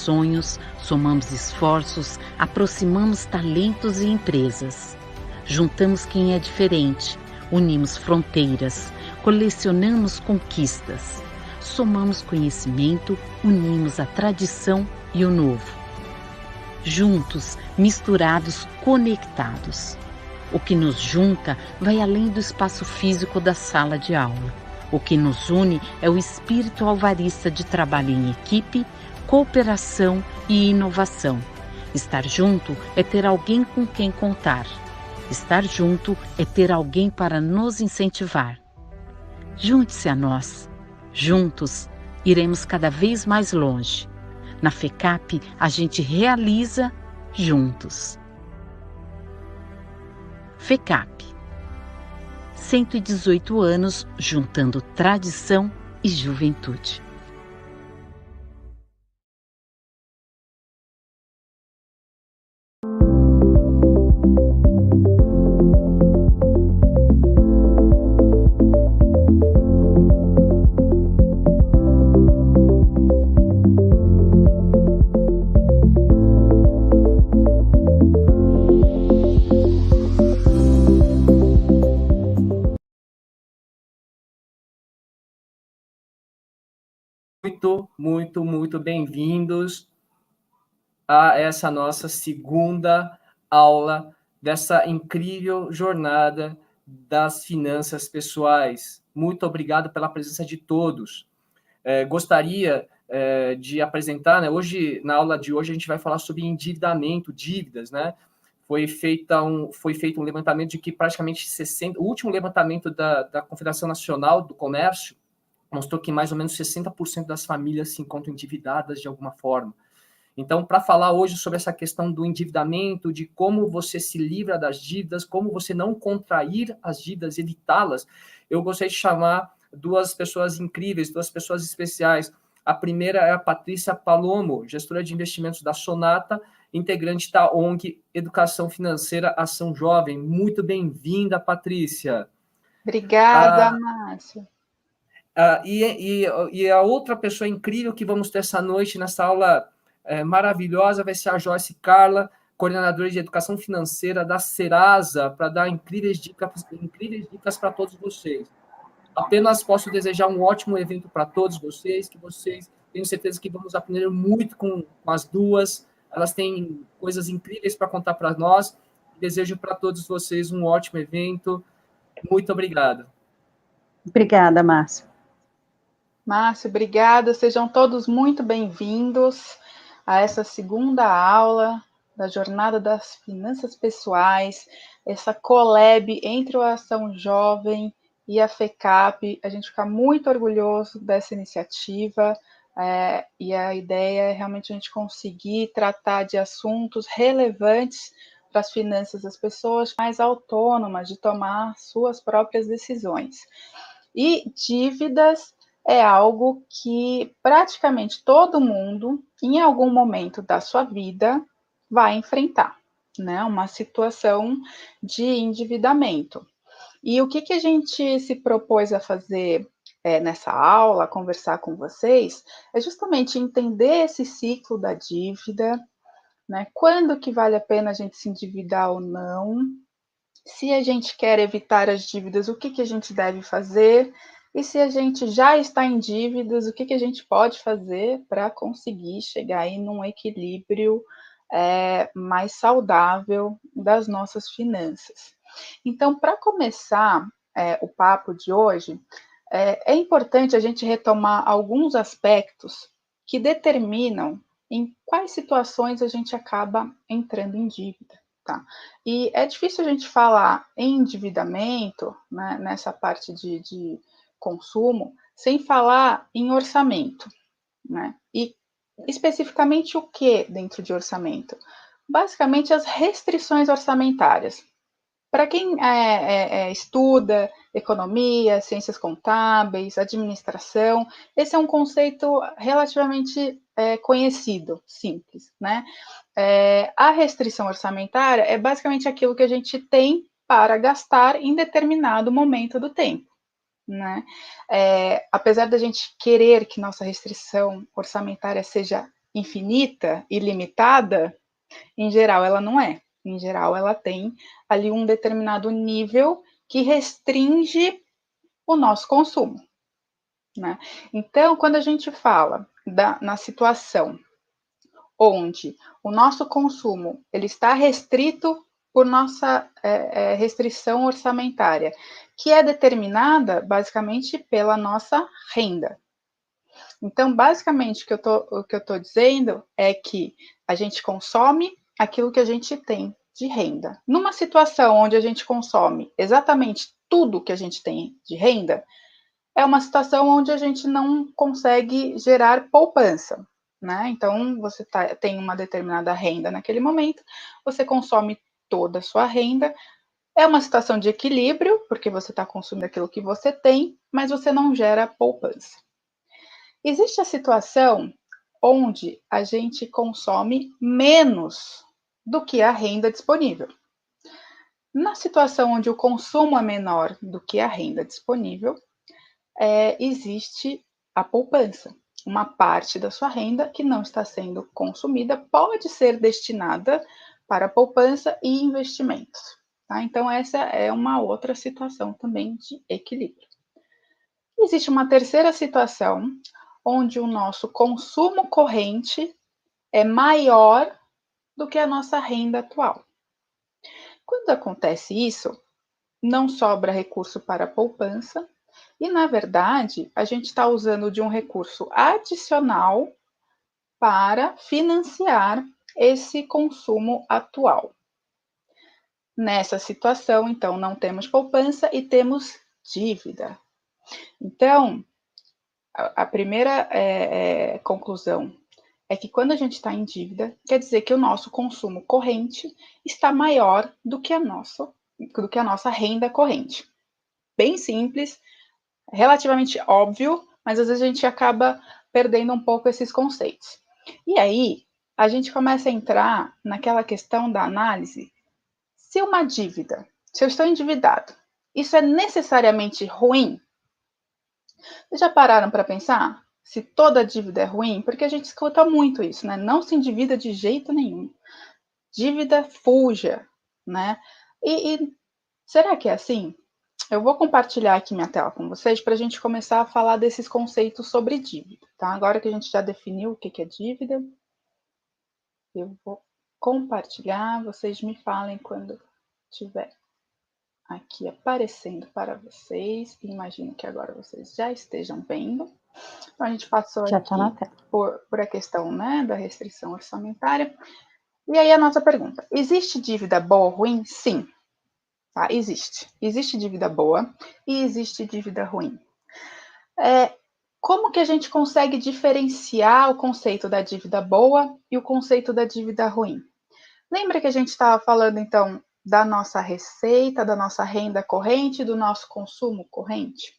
sonhos, somamos esforços, aproximamos talentos e empresas. Juntamos quem é diferente, unimos fronteiras, colecionamos conquistas. Somamos conhecimento, unimos a tradição e o novo. Juntos, misturados, conectados. O que nos junta vai além do espaço físico da sala de aula. O que nos une é o espírito alvarista de trabalho em equipe, cooperação e inovação. Estar junto é ter alguém com quem contar. Estar junto é ter alguém para nos incentivar. Junte-se a nós. Juntos, iremos cada vez mais longe. Na FECAP, a gente realiza juntos. FECAP. 118 anos juntando tradição e juventude. Muito bem-vindos a essa nossa segunda aula dessa incrível jornada das finanças pessoais. Muito obrigado pela presença de todos. Gostaria de apresentar, né, hoje, na aula de hoje, a gente vai falar sobre endividamento, dívidas, né? Foi feito um levantamento de que praticamente 60%, o último levantamento da Confederação Nacional do Comércio mostrou que mais ou menos 60% das famílias se encontram endividadas de alguma forma. Então, para falar hoje sobre essa questão do endividamento, de como você se livra das dívidas, como você não contrair as dívidas, evitá-las, eu gostaria de chamar duas pessoas incríveis, duas pessoas especiais. A primeira é a Patrícia Palomo, gestora de investimentos da Sonata, integrante da ONG Educação Financeira Ação Jovem. Muito bem-vinda, Patrícia. Obrigada, Márcio. E a outra pessoa incrível que vamos ter essa noite, nessa aula maravilhosa, vai ser a Joyce Carla, coordenadora de Educação Financeira da Serasa, para dar incríveis dicas para todos vocês. Apenas posso desejar um ótimo evento para todos vocês, tenho certeza que vamos aprender muito com as duas, elas têm coisas incríveis para contar para nós. Desejo para todos vocês um ótimo evento. Muito obrigado. Obrigada, Márcio. Márcio, obrigada. Sejam todos muito bem-vindos a essa segunda aula da Jornada das Finanças Pessoais, essa collab entre o Ação Jovem e a FECAP. A gente fica muito orgulhoso dessa iniciativa e a ideia é realmente a gente conseguir tratar de assuntos relevantes para as finanças das pessoas, mais autônomas, de tomar suas próprias decisões. E dívidas é algo que praticamente todo mundo, em algum momento da sua vida, vai enfrentar, né? Uma situação de endividamento. E o que a gente se propôs a fazer nessa aula, conversar com vocês, é justamente entender esse ciclo da dívida, né? Quando que vale a pena a gente se endividar ou não, se a gente quer evitar as dívidas, o que a gente deve fazer? E se a gente já está em dívidas, o que a gente pode fazer para conseguir chegar aí num equilíbrio mais saudável das nossas finanças? Então, para começar o papo de hoje, é importante a gente retomar alguns aspectos que determinam em quais situações a gente acaba entrando em dívida. Tá. E é difícil a gente falar em endividamento, né, nessa parte de consumo, sem falar em orçamento, né? E especificamente o que dentro de orçamento? Basicamente as restrições orçamentárias. Para quem estuda economia, ciências contábeis, administração, esse é um conceito relativamente conhecido, simples, né? A restrição orçamentária é basicamente aquilo que a gente tem para gastar em determinado momento do tempo, né? Apesar da gente querer que nossa restrição orçamentária seja infinita, ilimitada, em geral ela não é. Em geral ela tem ali um determinado nível que restringe o nosso consumo, né? Então, quando a gente fala na situação onde o nosso consumo ele está restrito por nossa restrição orçamentária, que é determinada basicamente pela nossa renda. Então, basicamente, o que eu estou dizendo é que a gente consome aquilo que a gente tem de renda. Numa situação onde a gente consome exatamente tudo que a gente tem de renda, é uma situação onde a gente não consegue gerar poupança, né? Então, você tem uma determinada renda naquele momento, você consome toda a sua renda, é uma situação de equilíbrio, porque você está consumindo aquilo que você tem, mas você não gera poupança. Existe a situação onde a gente consome menos do que a renda disponível. Na situação onde o consumo é menor do que a renda disponível, existe a poupança. Uma parte da sua renda que não está sendo consumida pode ser destinada para poupança e investimentos. Tá? Então, essa é uma outra situação também de equilíbrio. Existe uma terceira situação onde o nosso consumo corrente é maior do que a nossa renda atual. Quando acontece isso, não sobra recurso para a poupança e, na verdade, a gente está usando de um recurso adicional para financiar esse consumo atual. Nessa situação, então, não temos poupança e temos dívida. Então, a primeira conclusão é que quando a gente está em dívida, quer dizer que o nosso consumo corrente está maior do que a nossa renda corrente. Bem simples, relativamente óbvio, mas às vezes a gente acaba perdendo um pouco esses conceitos. E aí, a gente começa a entrar naquela questão da análise. Se eu estou endividado, isso é necessariamente ruim? Vocês já pararam para pensar se toda dívida é ruim? Porque a gente escuta muito isso, né? Não se endivida de jeito nenhum. Dívida fuja, né? E será que é assim? Eu vou compartilhar aqui minha tela com vocês para a gente começar a falar desses conceitos sobre dívida, tá? Agora que a gente já definiu o que é dívida, eu vou compartilhar, vocês me falem quando tiver aqui aparecendo para vocês. Imagino que agora vocês já estejam vendo. Então, a gente passou Já aqui está na tela. por a questão, né, da restrição orçamentária. E aí a nossa pergunta, existe dívida boa ou ruim? Sim, tá? Existe. Existe dívida boa e existe dívida ruim. Como que a gente consegue diferenciar o conceito da dívida boa e o conceito da dívida ruim? Lembra que a gente estava falando, então, da nossa receita, da nossa renda corrente, do nosso consumo corrente?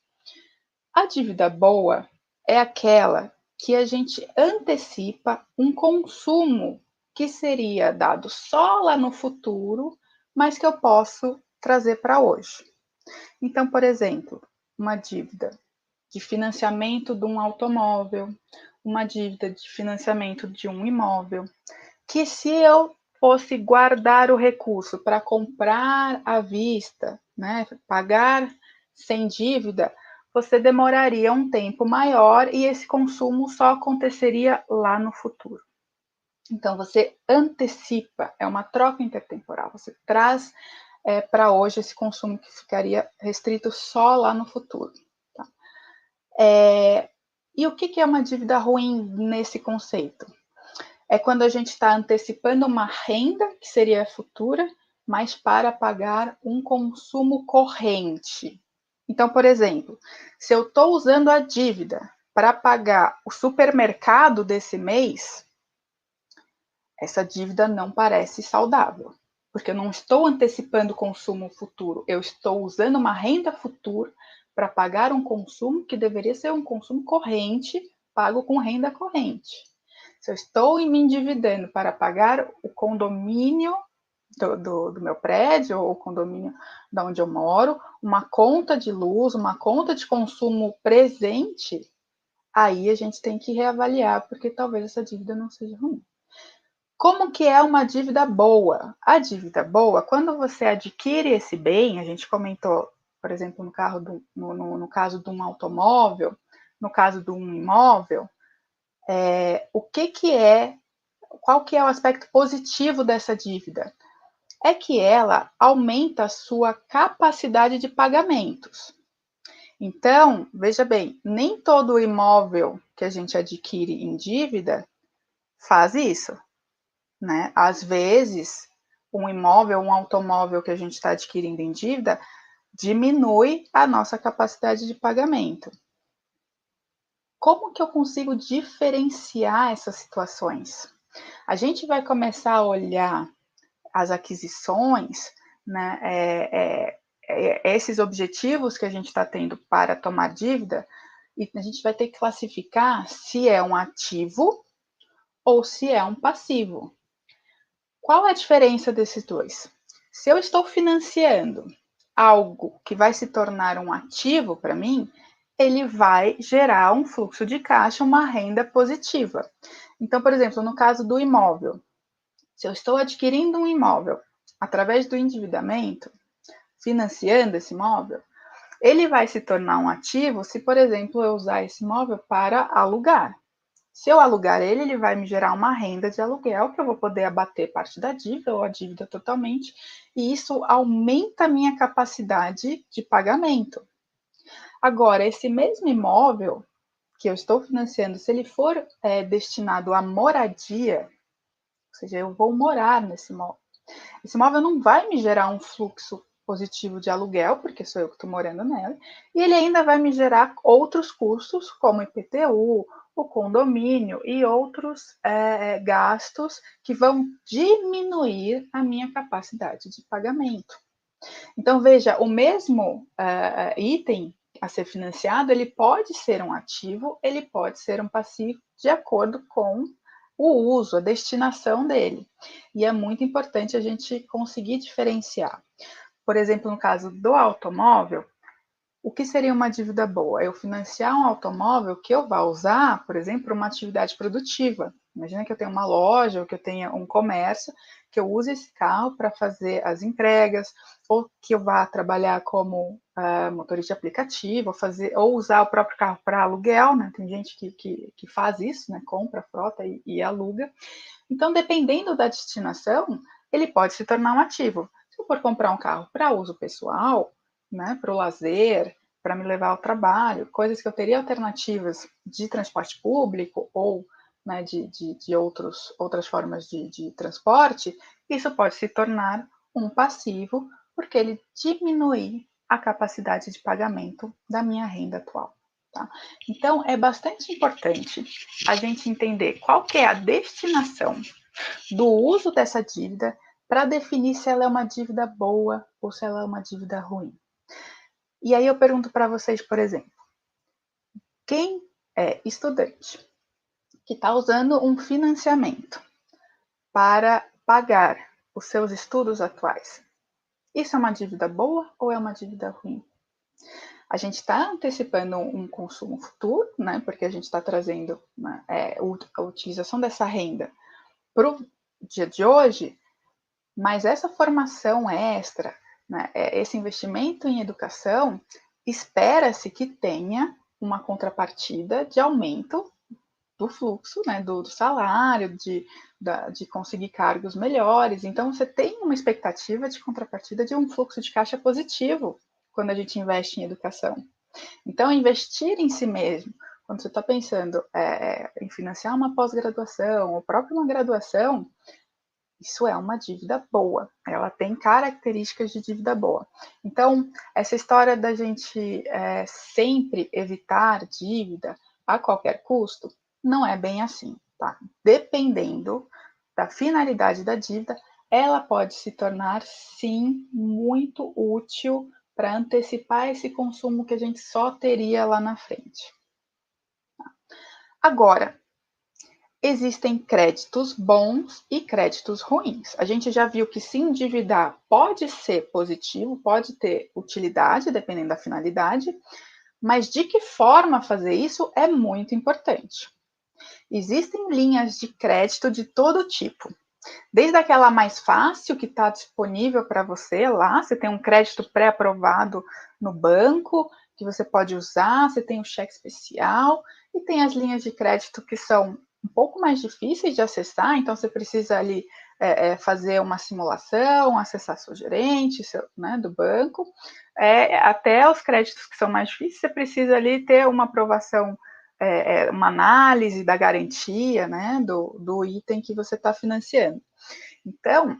A dívida boa é aquela que a gente antecipa um consumo que seria dado só lá no futuro, mas que eu posso trazer para hoje. Então, por exemplo, uma dívida de financiamento de um automóvel, uma dívida de financiamento de um imóvel, que se eu fosse guardar o recurso para comprar à vista, né, pagar sem dívida, você demoraria um tempo maior e esse consumo só aconteceria lá no futuro. Então, você antecipa, é uma troca intertemporal, você traz para hoje esse consumo que ficaria restrito só lá no futuro. Tá? E o que é uma dívida ruim nesse conceito? É quando a gente está antecipando uma renda, que seria futura, mas para pagar um consumo corrente. Então, por exemplo, se eu estou usando a dívida para pagar o supermercado desse mês, essa dívida não parece saudável, porque eu não estou antecipando o consumo futuro, eu estou usando uma renda futura para pagar um consumo que deveria ser um consumo corrente, pago com renda corrente. Se eu estou me endividando para pagar o condomínio do meu prédio, ou o condomínio de onde eu moro, uma conta de luz, uma conta de consumo presente, aí a gente tem que reavaliar, porque talvez essa dívida não seja ruim. Como que é uma dívida boa? A dívida boa, quando você adquire esse bem, a gente comentou, por exemplo, no caso de um automóvel, no caso de um imóvel, qual que é o aspecto positivo dessa dívida? É que ela aumenta a sua capacidade de pagamentos. Então, veja bem, nem todo imóvel que a gente adquire em dívida faz isso, né? Às vezes, um imóvel, um automóvel que a gente está adquirindo em dívida diminui a nossa capacidade de pagamento. Como que eu consigo diferenciar essas situações? A gente vai começar a olhar as aquisições, né, esses objetivos que a gente está tendo para tomar dívida, e a gente vai ter que classificar se é um ativo ou se é um passivo. Qual é a diferença desses dois? Se eu estou financiando algo que vai se tornar um ativo para mim, ele vai gerar um fluxo de caixa, uma renda positiva. Então, por exemplo, no caso do imóvel, se eu estou adquirindo um imóvel através do endividamento, financiando esse imóvel, ele vai se tornar um ativo se, por exemplo, eu usar esse imóvel para alugar. Se eu alugar ele, ele vai me gerar uma renda de aluguel que eu vou poder abater parte da dívida ou a dívida totalmente, e isso aumenta a minha capacidade de pagamento. Agora, esse mesmo imóvel que eu estou financiando, se ele for destinado à moradia, ou seja, eu vou morar nesse imóvel, esse imóvel não vai me gerar um fluxo positivo de aluguel, porque sou eu que estou morando nela, e ele ainda vai me gerar outros custos, como IPTU, o condomínio e outros gastos que vão diminuir a minha capacidade de pagamento. Então, veja, o mesmo item a ser financiado, ele pode ser um ativo, ele pode ser um passivo, de acordo com o uso, a destinação dele. E é muito importante a gente conseguir diferenciar. Por exemplo, no caso do automóvel, o que seria uma dívida boa? Eu financiar um automóvel que eu vá usar, por exemplo, para uma atividade produtiva. Imagina que eu tenha uma loja ou que eu tenha um comércio, que eu use esse carro para fazer as entregas, ou que eu vá trabalhar como motorista de aplicativo, ou usar o próprio carro para aluguel, né? Tem gente que faz isso, né? Compra a frota e aluga. Então, dependendo da destinação, ele pode se tornar um ativo. Se eu for comprar um carro para uso pessoal, né, para o lazer, para me levar ao trabalho, coisas que eu teria alternativas de transporte público ou, né, de outras formas de transporte, isso pode se tornar um passivo, porque ele diminui a capacidade de pagamento da minha renda atual. Tá? Então, é bastante importante a gente entender qual que é a destinação do uso dessa dívida para definir se ela é uma dívida boa ou se ela é uma dívida ruim. E aí eu pergunto para vocês, por exemplo, quem é estudante que está usando um financiamento para pagar os seus estudos atuais, isso é uma dívida boa ou é uma dívida ruim? A gente está antecipando um consumo futuro, né? Porque a gente está trazendo a utilização dessa renda para o dia de hoje, mas essa formação extra, né, esse investimento em educação, espera-se que tenha uma contrapartida de aumento do fluxo, né, do salário, de conseguir cargos melhores. Então, você tem uma expectativa de contrapartida de um fluxo de caixa positivo quando a gente investe em educação. Então, investir em si mesmo, quando você está pensando em financiar uma pós-graduação ou própria uma graduação, isso é uma dívida boa, ela tem características de dívida boa. Então, essa história da gente sempre evitar dívida a qualquer custo, não é bem assim, tá? Dependendo da finalidade da dívida, ela pode se tornar, sim, muito útil para antecipar esse consumo que a gente só teria lá na frente. Agora, existem créditos bons e créditos ruins. A gente já viu que se endividar pode ser positivo, pode ter utilidade, dependendo da finalidade, Mas de que forma fazer isso é muito importante. Existem linhas de crédito de todo tipo. Desde aquela mais fácil, que está disponível para você lá, você tem um crédito pré-aprovado no banco, que você pode usar, você tem o cheque especial, e tem as linhas de crédito que são um pouco mais difíceis de acessar, então você precisa ali fazer uma simulação, acessar seu gerente, né, do banco. Até os créditos que são mais difíceis, você precisa ali ter uma aprovação, uma análise da garantia, né, do item que você está financiando. Então,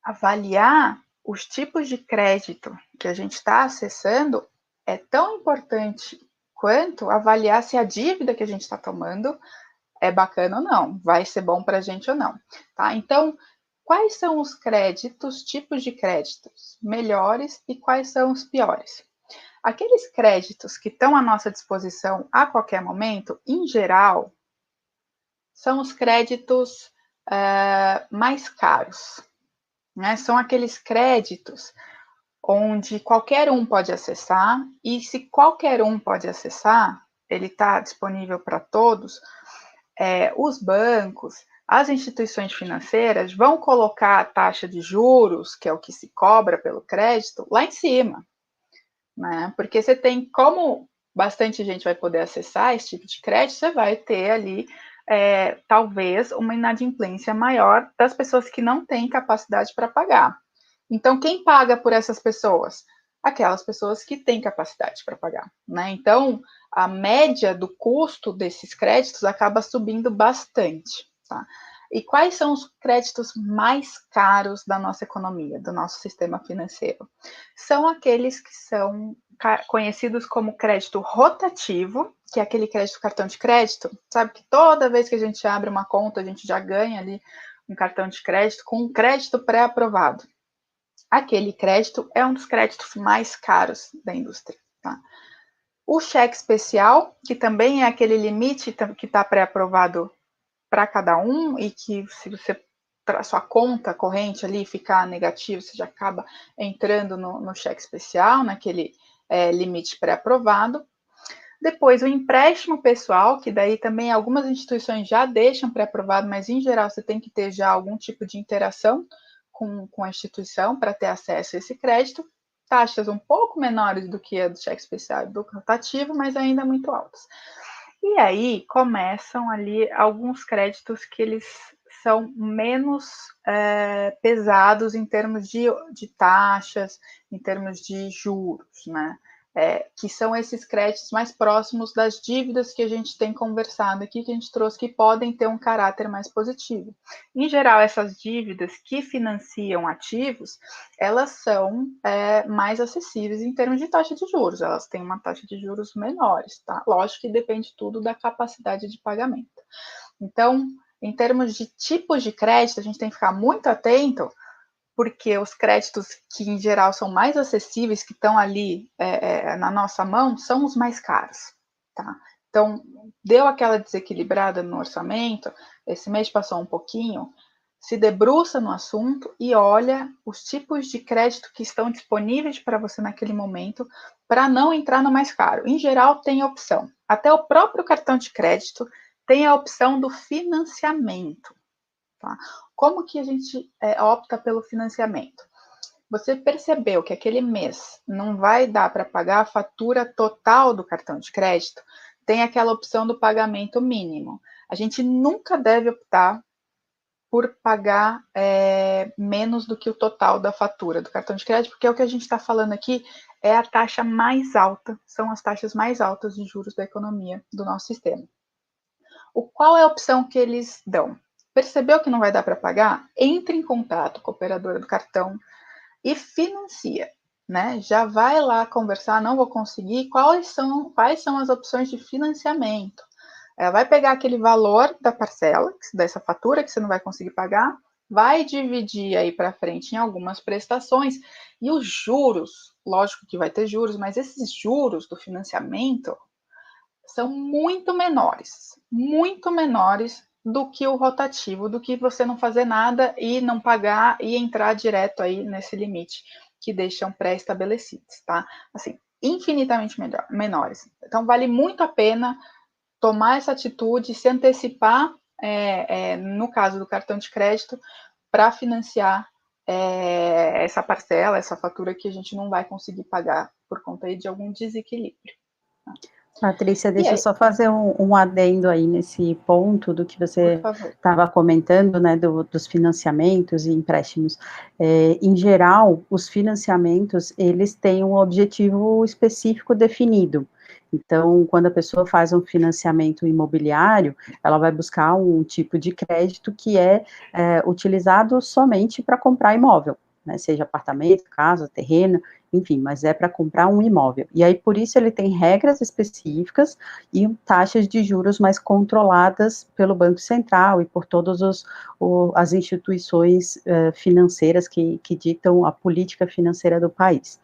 avaliar os tipos de crédito que a gente está acessando é tão importante quanto avaliar se a dívida que a gente está tomando é bacana ou não, vai ser bom para a gente ou não. Tá? Então, quais são os créditos, tipos de créditos melhores e quais são os piores? Aqueles créditos que estão à nossa disposição a qualquer momento, em geral, são os créditos mais caros. Né? São aqueles créditos onde qualquer um pode acessar, e se qualquer um pode acessar, ele está disponível para todos, os bancos, as instituições financeiras vão colocar a taxa de juros, que é o que se cobra pelo crédito, lá em cima. Né? Porque você tem, como bastante gente vai poder acessar esse tipo de crédito, você vai ter ali talvez uma inadimplência maior das pessoas que não têm capacidade para pagar. Então, quem paga por essas pessoas? Aquelas pessoas que têm capacidade para pagar. Né? Então, a média do custo desses créditos acaba subindo bastante. Tá? E quais são os créditos mais caros da nossa economia, do nosso sistema financeiro? São aqueles que são conhecidos como crédito rotativo, que é aquele crédito cartão de crédito, sabe que toda vez que a gente abre uma conta, a gente já ganha ali um cartão de crédito com um crédito pré-aprovado. Aquele crédito é um dos créditos mais caros da indústria. Tá? O cheque especial, que também é aquele limite que está pré-aprovado para cada um, e que se você sua conta corrente ali ficar negativa, você já acaba entrando no cheque especial, naquele limite pré-aprovado. Depois, o empréstimo pessoal, que daí também algumas instituições já deixam pré-aprovado, mas em geral você tem que ter já algum tipo de interação com a instituição para ter acesso a esse crédito. Taxas um pouco menores do que a do cheque especial e do rotativo, mas ainda muito altas. E aí começam ali alguns créditos que eles são menos pesados em termos de taxas, em termos de juros, né? Que são esses créditos mais próximos das dívidas que a gente tem conversado aqui, que a gente trouxe, que podem ter um caráter mais positivo. Em geral, essas dívidas que financiam ativos, elas são mais acessíveis em termos de taxa de juros, elas têm uma taxa de juros menores, tá? Lógico que depende tudo da capacidade de pagamento. Então, em termos de tipos de crédito, a gente tem que ficar muito atento, porque os créditos que, em geral, são mais acessíveis, que estão ali na nossa mão, são os mais caros. Tá? Então, deu aquela desequilibrada no orçamento, esse mês passou um pouquinho, se debruça no assunto e olha os tipos de crédito que estão disponíveis para você naquele momento, para não entrar no mais caro. Em geral, tem opção. Até o próprio cartão de crédito tem a opção do financiamento. Tá? Como que a gente opta pelo financiamento? Você percebeu que aquele mês não vai dar para pagar a fatura total do cartão de crédito? Tem aquela opção do pagamento mínimo. A gente nunca deve optar por pagar menos do que o total da fatura do cartão de crédito, porque o que a gente está falando aqui é a taxa mais alta, são as taxas mais altas de juros da economia do nosso sistema. Qual é a opção que eles dão? Percebeu que não vai dar para pagar? Entre em contato com a operadora do cartão e financia. Né? Já vai lá conversar, não vou conseguir, quais são as opções de financiamento. Vai pegar aquele valor da parcela, dessa fatura que você não vai conseguir pagar, vai dividir aí para frente em algumas prestações, e os juros, lógico que vai ter juros, mas esses juros do financiamento são muito menores do que o rotativo, do que você não fazer nada e não pagar e entrar direto aí nesse limite que deixam pré-estabelecidos, tá? Assim, infinitamente menores. Então, vale muito a pena tomar essa atitude, se antecipar, no caso do cartão de crédito, para financiar essa parcela, essa fatura que a gente não vai conseguir pagar por conta aí de algum desequilíbrio. Patrícia, deixa eu só fazer um adendo aí nesse ponto do que você estava comentando, né, dos financiamentos e empréstimos. Em geral, os financiamentos, eles têm um objetivo específico definido. Então, quando a pessoa faz um financiamento imobiliário, ela vai buscar um tipo de crédito que é utilizado somente para comprar imóvel, né, seja apartamento, casa, terreno, enfim, mas é para comprar um imóvel. E aí, por isso, ele tem regras específicas e taxas de juros mais controladas pelo Banco Central e por todas as instituições financeiras que ditam a política financeira do país.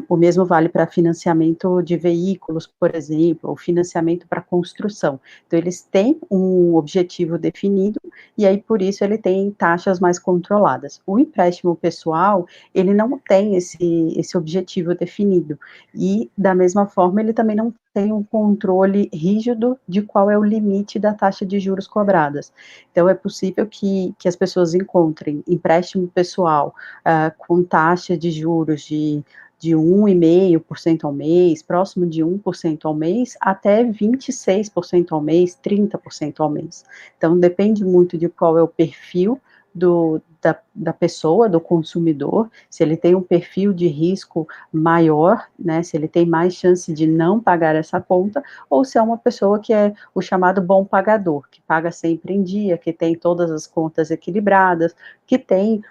O mesmo vale para financiamento de veículos, por exemplo, ou financiamento para construção. Então, eles têm um objetivo definido, e aí, por isso, ele tem taxas mais controladas. O empréstimo pessoal, ele não tem esse objetivo definido, e, da mesma forma, ele também não tem um controle rígido de qual é o limite da taxa de juros cobradas. Então, é possível que as pessoas encontrem empréstimo pessoal com taxa de juros de 1,5% ao mês, próximo de 1% ao mês, até 26% ao mês, 30% ao mês. Então, depende muito de qual é o perfil da pessoa, do consumidor, se ele tem um perfil de risco maior, né, se ele tem mais chance de não pagar essa conta, ou se é uma pessoa que é o chamado bom pagador, que paga sempre em dia, que tem todas as contas equilibradas, que tem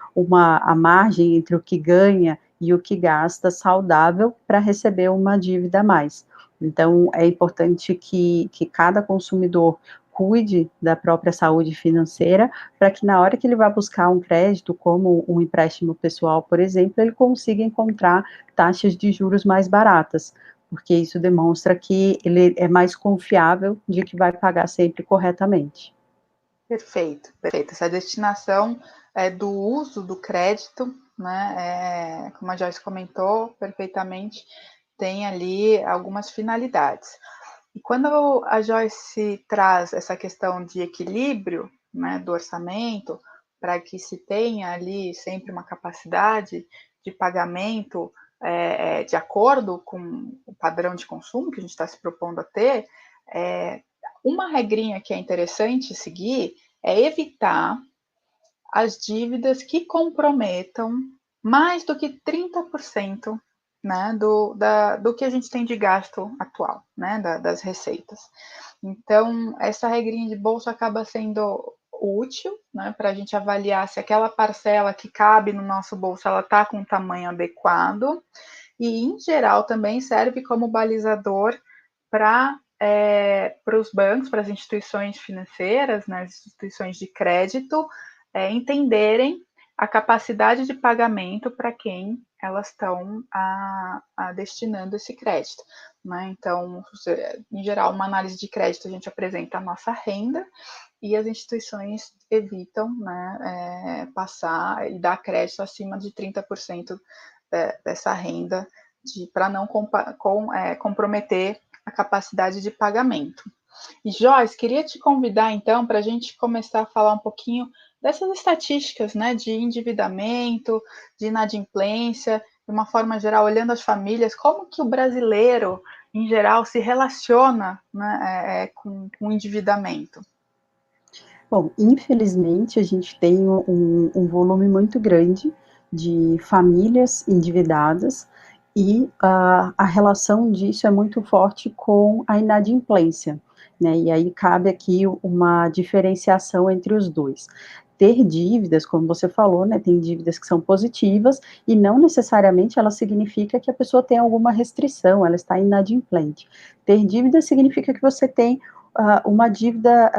a margem entre o que ganha e o que gasta saudável para receber uma dívida a mais. Então, é importante que cada consumidor cuide da própria saúde financeira, para que na hora que ele vai buscar um crédito, como um empréstimo pessoal, por exemplo, ele consiga encontrar taxas de juros mais baratas, porque isso demonstra que ele é mais confiável de que vai pagar sempre corretamente. Perfeito, perfeito. Essa destinação do uso do crédito, né, como a Joyce comentou perfeitamente, tem ali algumas finalidades. E quando a Joyce traz essa questão de equilíbrio, né, do orçamento, para que se tenha ali sempre uma capacidade de pagamento de acordo com o padrão de consumo que a gente está se propondo a ter, uma regrinha que é interessante seguir é evitar as dívidas que comprometam mais do que 30%, né, do que a gente tem de gasto atual, né, das receitas. Então, essa regrinha de bolsa acaba sendo útil, né, para a gente avaliar se aquela parcela que cabe no nosso bolso, ela está com um tamanho adequado, e, em geral, também serve como balizador para os bancos, para as instituições financeiras, né, as instituições de crédito, entenderem a capacidade de pagamento para quem elas estão destinando esse crédito, né? Então, em geral, uma análise de crédito a gente apresenta a nossa renda e as instituições evitam, né, passar e dar crédito acima de 30% dessa renda para não comprometer a capacidade de pagamento. E, Joyce, queria te convidar, então, para a gente começar a falar um pouquinho dessas estatísticas, né, de endividamento, de inadimplência, de uma forma geral, olhando as famílias, como que o brasileiro, em geral, se relaciona, né, com o endividamento? Bom, infelizmente, a gente tem um volume muito grande de famílias endividadas, e a relação disso é muito forte com a inadimplência, né? E aí cabe aqui uma diferenciação entre os dois. Ter dívidas, como você falou, né, tem dívidas que são positivas, e não necessariamente ela significa que a pessoa tem alguma restrição, ela está inadimplente. Ter dívida significa que você tem uma dívida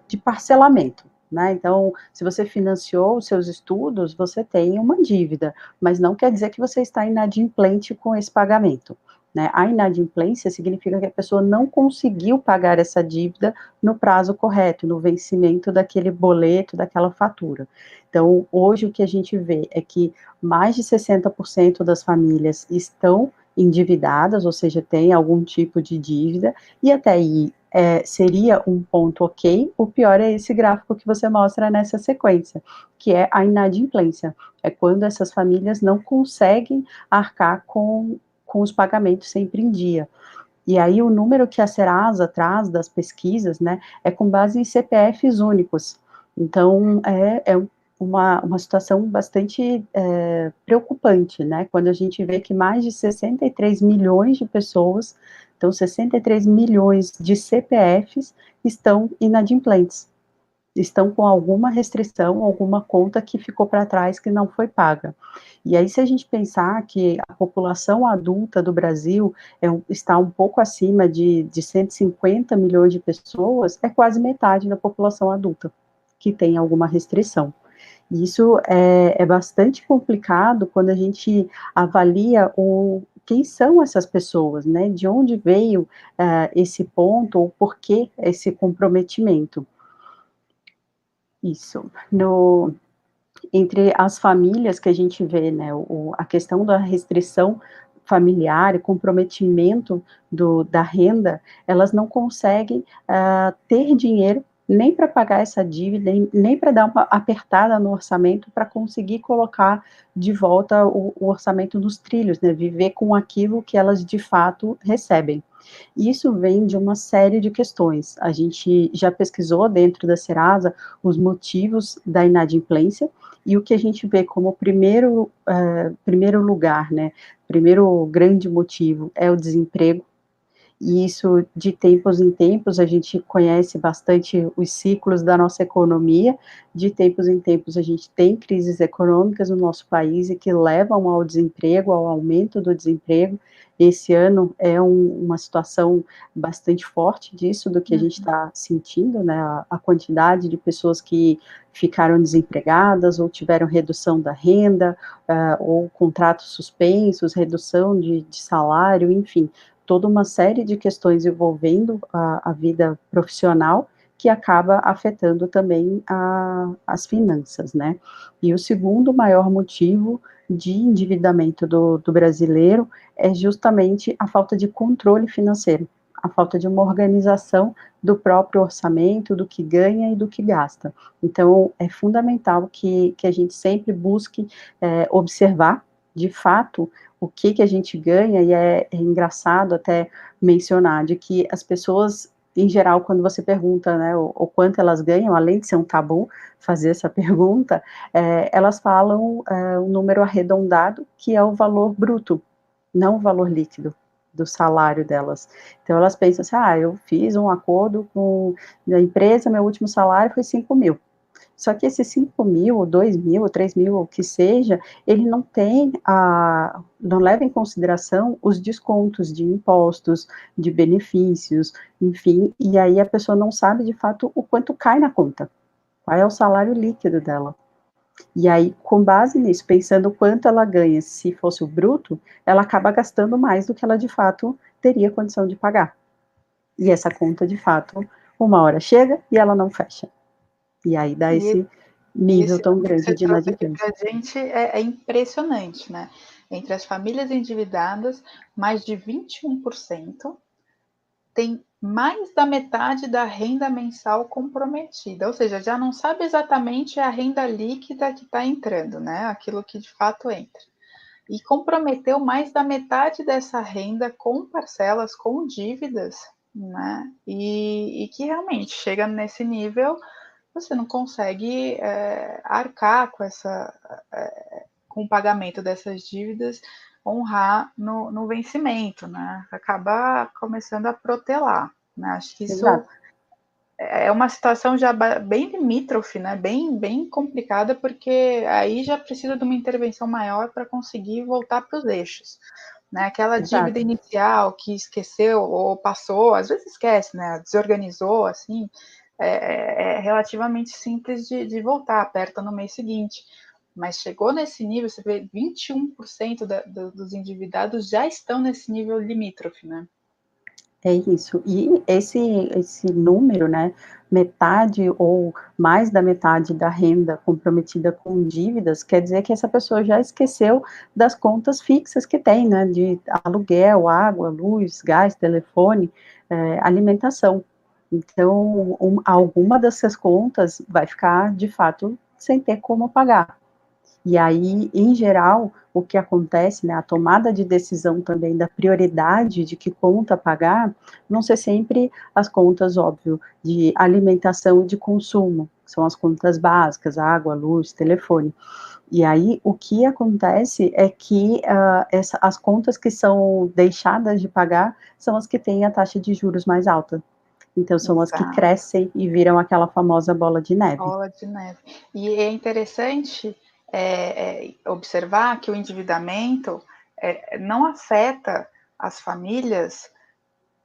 de parcelamento, né? Então, se você financiou os seus estudos, você tem uma dívida, mas não quer dizer que você está inadimplente com esse pagamento, né? A inadimplência significa que a pessoa não conseguiu pagar essa dívida no prazo correto, no vencimento daquele boleto, daquela fatura. Então, hoje o que a gente vê é que mais de 60% das famílias estão endividadas, ou seja, têm algum tipo de dívida, e até aí seria um ponto ok. O pior é esse gráfico que você mostra nessa sequência, que é a inadimplência. É quando essas famílias não conseguem arcar com os pagamentos sempre em dia. E aí o número que a Serasa traz das pesquisas, né, é com base em CPFs únicos. Então, é uma situação bastante preocupante, né, quando a gente vê que mais de 63 milhões de pessoas, então 63 milhões de CPFs estão inadimplentes, estão com alguma restrição, alguma conta que ficou para trás que não foi paga. E aí, se a gente pensar que a população adulta do Brasil está um pouco acima de 150 milhões de pessoas, é quase metade da população adulta que tem alguma restrição. E isso é bastante complicado quando a gente avalia quem são essas pessoas, né? De onde veio esse ponto, ou por que esse comprometimento. Isso. Entre as famílias que a gente vê, né, a questão da restrição familiar e comprometimento da renda, elas não conseguem ter dinheiro nem para pagar essa dívida, nem para dar uma apertada no orçamento para conseguir colocar de volta o orçamento nos trilhos, né, viver com aquilo que elas de fato recebem. Isso vem de uma série de questões. A gente já pesquisou dentro da Serasa os motivos da inadimplência, e o que a gente vê como primeiro lugar, né, primeiro grande motivo é o desemprego. E isso, de tempos em tempos, a gente conhece bastante os ciclos da nossa economia, de tempos em tempos a gente tem crises econômicas no nosso país e que levam ao desemprego, ao aumento do desemprego. Esse ano é uma situação bastante forte disso, do que a gente está sentindo, né, a quantidade de pessoas que ficaram desempregadas ou tiveram redução da renda, ou contratos suspensos, redução de salário, enfim, toda uma série de questões envolvendo a vida profissional que acaba afetando também as finanças, né? E o segundo maior motivo de endividamento do brasileiro é justamente a falta de controle financeiro, a falta de uma organização do próprio orçamento, do que ganha e do que gasta. Então, é fundamental que a gente sempre busque observar, de fato, o que a gente ganha, e é engraçado até mencionar, de que as pessoas, em geral, quando você pergunta, né, o quanto elas ganham, além de ser um tabu fazer essa pergunta, elas falam um número arredondado, que é o valor bruto, não o valor líquido do salário delas. Então, elas pensam assim, eu fiz um acordo com a empresa, meu último salário foi 5 mil. Só que esses 5 mil, 2 mil, 3 mil, o que seja, ele não não leva em consideração os descontos de impostos, de benefícios, enfim, e aí a pessoa não sabe de fato o quanto cai na conta, qual é o salário líquido dela. E aí, com base nisso, pensando o quanto ela ganha se fosse o bruto, ela acaba gastando mais do que ela de fato teria condição de pagar. E essa conta, de fato, uma hora chega e ela não fecha. E aí dá esse nível tão grande de inadimplência. Para a gente é impressionante, né? Entre as famílias endividadas, mais de 21% tem mais da metade da renda mensal comprometida, ou seja, já não sabe exatamente a renda líquida que está entrando, né? Aquilo que de fato entra. E comprometeu mais da metade dessa renda com parcelas, com dívidas, né? E que realmente chega nesse nível, você não consegue arcar com o pagamento dessas dívidas, honrar no vencimento, né? Acaba começando a protelar, né? Acho que isso é uma situação já bem limítrofe, né? Bem complicada, porque aí já precisa de uma intervenção maior para conseguir voltar para os eixos. Né? Aquela dívida inicial que esqueceu ou passou, às vezes esquece, né? Desorganizou, assim, é relativamente simples de voltar, aperta no mês seguinte. Mas chegou nesse nível, você vê 21% dos endividados já estão nesse nível limítrofe, né? É isso. E esse número, né, metade ou mais da metade da renda comprometida com dívidas, quer dizer que essa pessoa já esqueceu das contas fixas que tem, né, de aluguel, água, luz, gás, telefone, alimentação. Então, alguma dessas contas vai ficar, de fato, sem ter como pagar. E aí, em geral, o que acontece, né, a tomada de decisão também da prioridade de que conta pagar, vão ser sempre as contas, óbvio, de alimentação e de consumo, que são as contas básicas, água, luz, telefone. E aí, o que acontece é que as contas que são deixadas de pagar são as que têm a taxa de juros mais alta. Então, são as que Exato. crescem e viram aquela famosa bola de neve. Bola de neve. E é interessante observar que o endividamento não afeta as famílias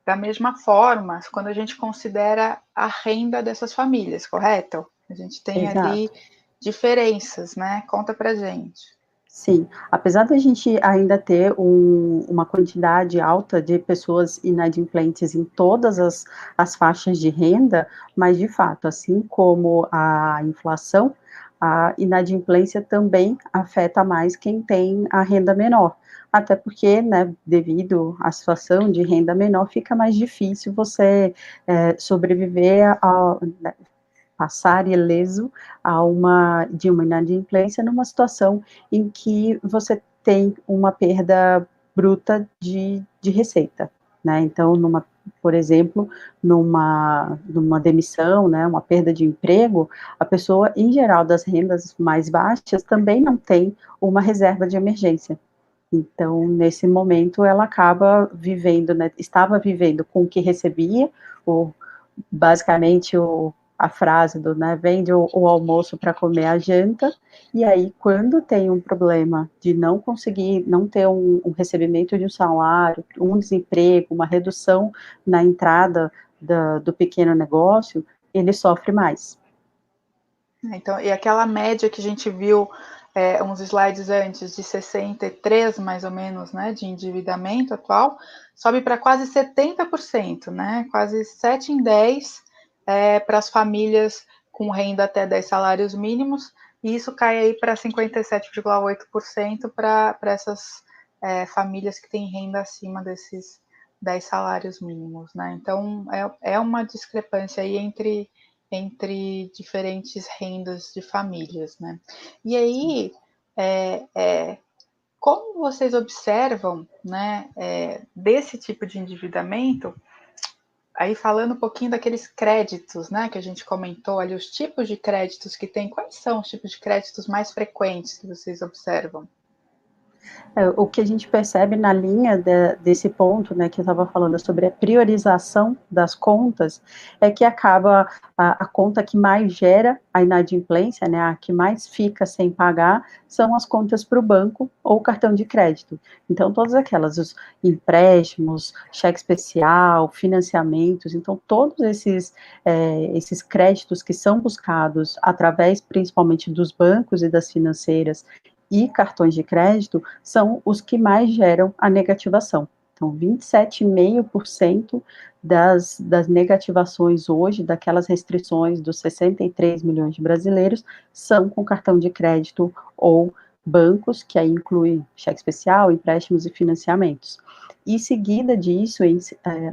da mesma forma quando a gente considera a renda dessas famílias, correto? A gente tem ali Exato. diferenças, né? Conta pra gente. Sim, apesar da gente ainda ter uma quantidade alta de pessoas inadimplentes em todas as faixas de renda, mas de fato, assim como a inflação, a inadimplência também afeta mais quem tem a renda menor. Até porque, né, devido à situação de renda menor, fica mais difícil você sobreviver passar ileso de uma inadimplência numa situação em que você tem uma perda bruta de receita, né? Então, por exemplo, numa demissão, né, uma perda de emprego, a pessoa, em geral, das rendas mais baixas, também não tem uma reserva de emergência. Então, nesse momento, ela acaba vivendo, né, estava vivendo com o que recebia, ou basicamente a frase do, né, vende o almoço para comer a janta, e aí quando tem um problema de não conseguir, não ter um recebimento de um salário, um desemprego, uma redução na entrada do pequeno negócio, ele sofre mais. Então, e aquela média que a gente viu uns slides antes de 63, mais ou menos, né, de endividamento atual, sobe para quase 70%, né? Quase 7 em 10 para as famílias com renda até 10 salários mínimos, e isso cai aí para 57,8% para essas famílias que têm renda acima desses 10 salários mínimos, né? Então, é uma discrepância aí entre diferentes rendas de famílias, né? E aí, como vocês observam, né, desse tipo de endividamento, aí falando um pouquinho daqueles créditos, né, que a gente comentou ali, os tipos de créditos que tem, quais são os tipos de créditos mais frequentes que vocês observam? O que a gente percebe na linha desse ponto, né, que eu estava falando sobre a priorização das contas, é que acaba a conta que mais gera a inadimplência, né, a que mais fica sem pagar, são as contas para o banco ou cartão de crédito. Então, todas aquelas, os empréstimos, cheque especial, financiamentos, então, todos esses créditos que são buscados através, principalmente, dos bancos e das financeiras, e cartões de crédito são os que mais geram a negativação. Então, 27,5% das negativações hoje, daquelas restrições dos 63 milhões de brasileiros, são com cartão de crédito ou bancos, que aí inclui cheque especial, empréstimos e financiamentos. E seguida disso,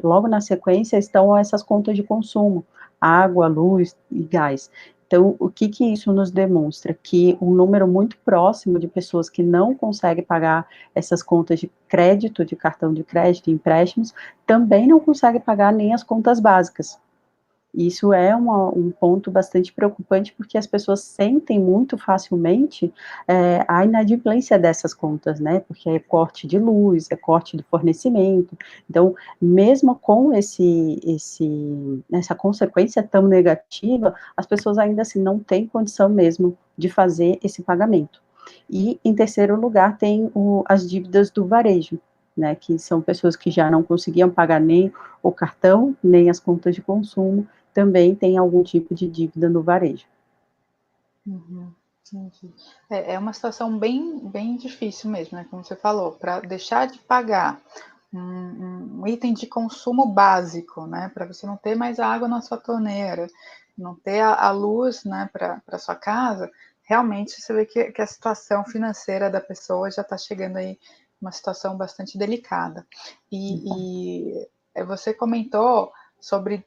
logo na sequência, estão essas contas de consumo, água, luz e gás. Então, o que isso nos demonstra? Que um número muito próximo de pessoas que não conseguem pagar essas contas de crédito, de cartão de crédito, empréstimos, também não consegue pagar nem as contas básicas. Isso é um ponto bastante preocupante, porque as pessoas sentem muito facilmente a inadimplência dessas contas, né, porque é corte de luz, é corte do fornecimento, então, mesmo com essa consequência tão negativa, as pessoas ainda assim não têm condição mesmo de fazer esse pagamento. E, em terceiro lugar, tem as dívidas do varejo, né, que são pessoas que já não conseguiam pagar nem o cartão, nem as contas de consumo, também tem algum tipo de dívida no varejo. Uhum, entendi. É uma situação bem, bem difícil mesmo, né? Como você falou, para deixar de pagar um item de consumo básico, né? Para você não ter mais água na sua torneira, não ter a luz, né, para sua casa, realmente você vê que a situação financeira da pessoa já está chegando aí uma situação bastante delicada. E você comentou sobre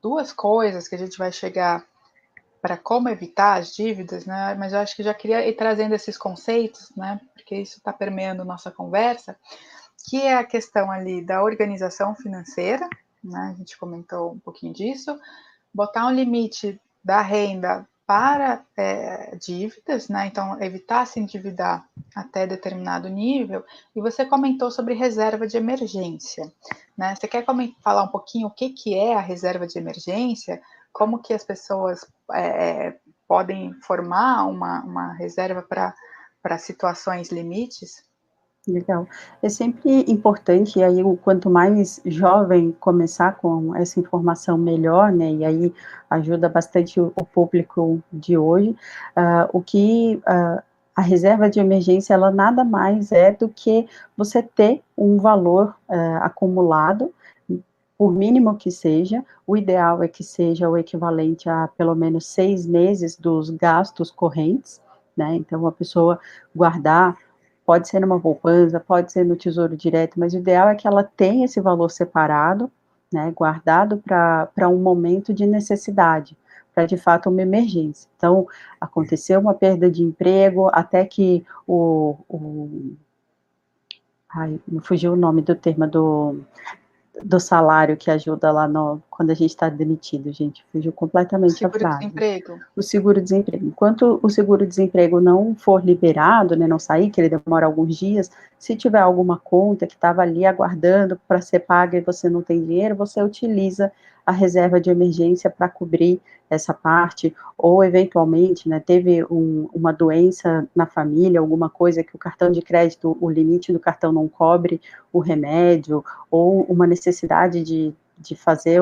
duas coisas que a gente vai chegar para como evitar as dívidas, né? Mas eu acho que já queria ir trazendo esses conceitos, né? Porque isso está permeando nossa conversa, que é a questão ali da organização financeira, né? A gente comentou um pouquinho disso, botar um limite da renda para dívidas, né? Então, evitar se endividar até determinado nível. E você comentou sobre reserva de emergência, né? Você quer falar um pouquinho o que é a reserva de emergência? Como que as pessoas podem formar uma reserva para situações limites? Legal. É sempre importante, e aí o quanto mais jovem começar com essa informação, melhor, né, e aí ajuda bastante o público de hoje, a reserva de emergência, ela nada mais é do que você ter um valor acumulado, por mínimo que seja, o ideal é que seja o equivalente a pelo menos 6 meses dos gastos correntes, né, então a pessoa guardar, pode ser numa poupança, pode ser no Tesouro Direto, mas o ideal é que ela tenha esse valor separado, né, guardado para um momento de necessidade, para de fato uma emergência. Então, aconteceu uma perda de emprego, até que me fugiu o nome do termo do salário que ajuda lá quando a gente está demitido, gente, fugiu completamente a frase. Seguro-desemprego. O seguro-desemprego. Enquanto o seguro-desemprego não for liberado, né, não sair, que ele demora alguns dias, se tiver alguma conta que estava ali aguardando para ser paga e você não tem dinheiro, você utiliza a reserva de emergência para cobrir essa parte, ou eventualmente, né, teve uma doença na família, alguma coisa que o cartão de crédito, o limite do cartão não cobre o remédio, ou uma necessidade de fazer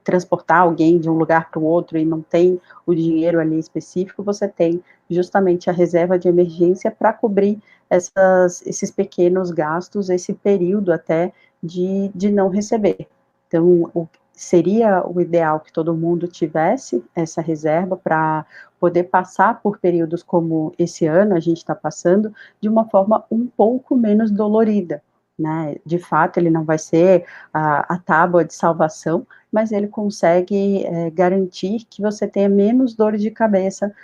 transportar alguém de um lugar para o outro e não tem o dinheiro ali específico, você tem justamente a reserva de emergência para cobrir esses pequenos gastos, esse período até de não receber. Então, seria o ideal que todo mundo tivesse essa reserva para poder passar por períodos como esse ano a gente está passando, de uma forma um pouco menos dolorida, né? De fato, ele não vai ser a tábua de salvação, mas ele consegue garantir que você tenha menos dor de cabeça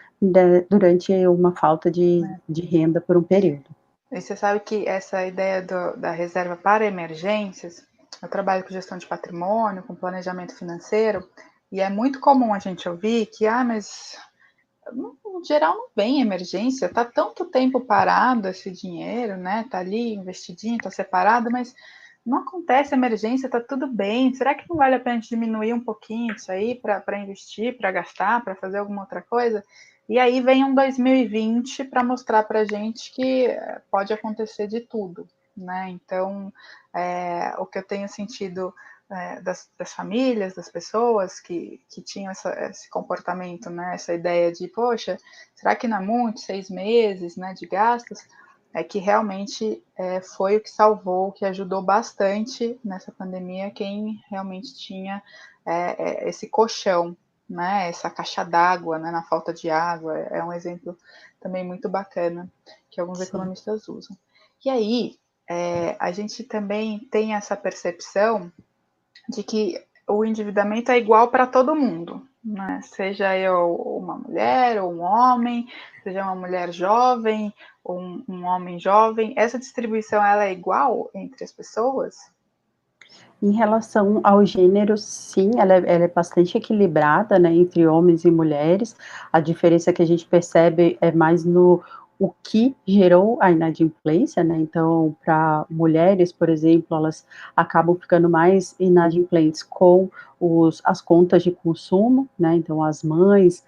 durante uma falta de renda por um período. E você sabe que essa ideia da reserva para emergências, eu trabalho com gestão de patrimônio, com planejamento financeiro, e é muito comum a gente ouvir que, mas no geral não vem emergência, tá tanto tempo parado esse dinheiro, né? Tá ali investidinho, tá separado, mas não acontece emergência, tá tudo bem. Será que não vale a pena diminuir um pouquinho isso aí para investir, para gastar, para fazer alguma outra coisa? E aí vem um 2020 para mostrar para a gente que pode acontecer de tudo, né? Então, o que eu tenho sentido das famílias, das pessoas que tinham esse comportamento, né? Essa ideia de, poxa, será que não é muito? 6 meses, né, de gastos? É que realmente foi o que salvou, o que ajudou bastante nessa pandemia, quem realmente tinha esse colchão, né, essa caixa d'água, né, na falta de água, é um exemplo também muito bacana que alguns economistas usam. E aí, a gente também tem essa percepção de que o endividamento é igual para todo mundo, né? Seja eu uma mulher ou um homem, seja uma mulher jovem ou um homem jovem, essa distribuição ela é igual entre as pessoas? Em relação ao gênero, sim, ela é bastante equilibrada, né, entre homens e mulheres. A diferença que a gente percebe é mais no o que gerou a inadimplência, né, então, para mulheres, por exemplo, elas acabam ficando mais inadimplentes com as contas de consumo, né, então as mães,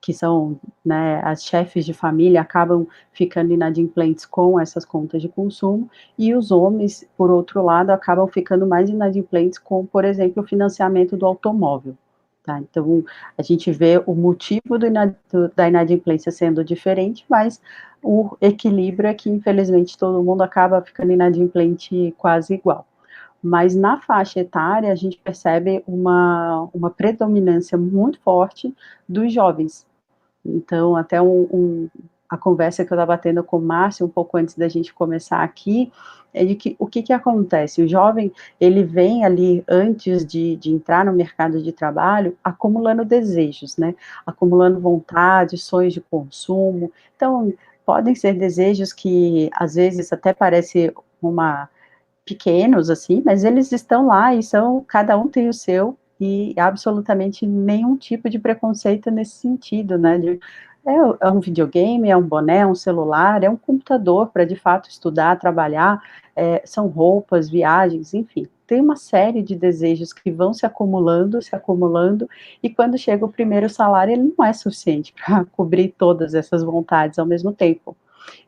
que são, né, as chefes de família, acabam ficando inadimplentes com essas contas de consumo, e os homens, por outro lado, acabam ficando mais inadimplentes com, por exemplo, o financiamento do automóvel, tá? Então, a gente vê o motivo da inadimplência sendo diferente, mas o equilíbrio é que, infelizmente, todo mundo acaba ficando inadimplente quase igual. mas na faixa etária a gente percebe uma predominância muito forte dos jovens. Então, até a conversa que eu estava tendo com o Márcio, um pouco antes da gente começar aqui, é de que o que acontece? O jovem, ele vem ali, antes de entrar no mercado de trabalho, acumulando desejos, né? Acumulando vontades, sonhos de consumo. Então, podem ser desejos que, às vezes, até parece pequenos, assim, mas eles estão lá e cada um tem o seu, e absolutamente nenhum tipo de preconceito nesse sentido, né, é um videogame, é um boné, é um celular, é um computador para, de fato, estudar, trabalhar, são roupas, viagens, enfim, tem uma série de desejos que vão se acumulando, e quando chega o primeiro salário, ele não é suficiente para cobrir todas essas vontades ao mesmo tempo.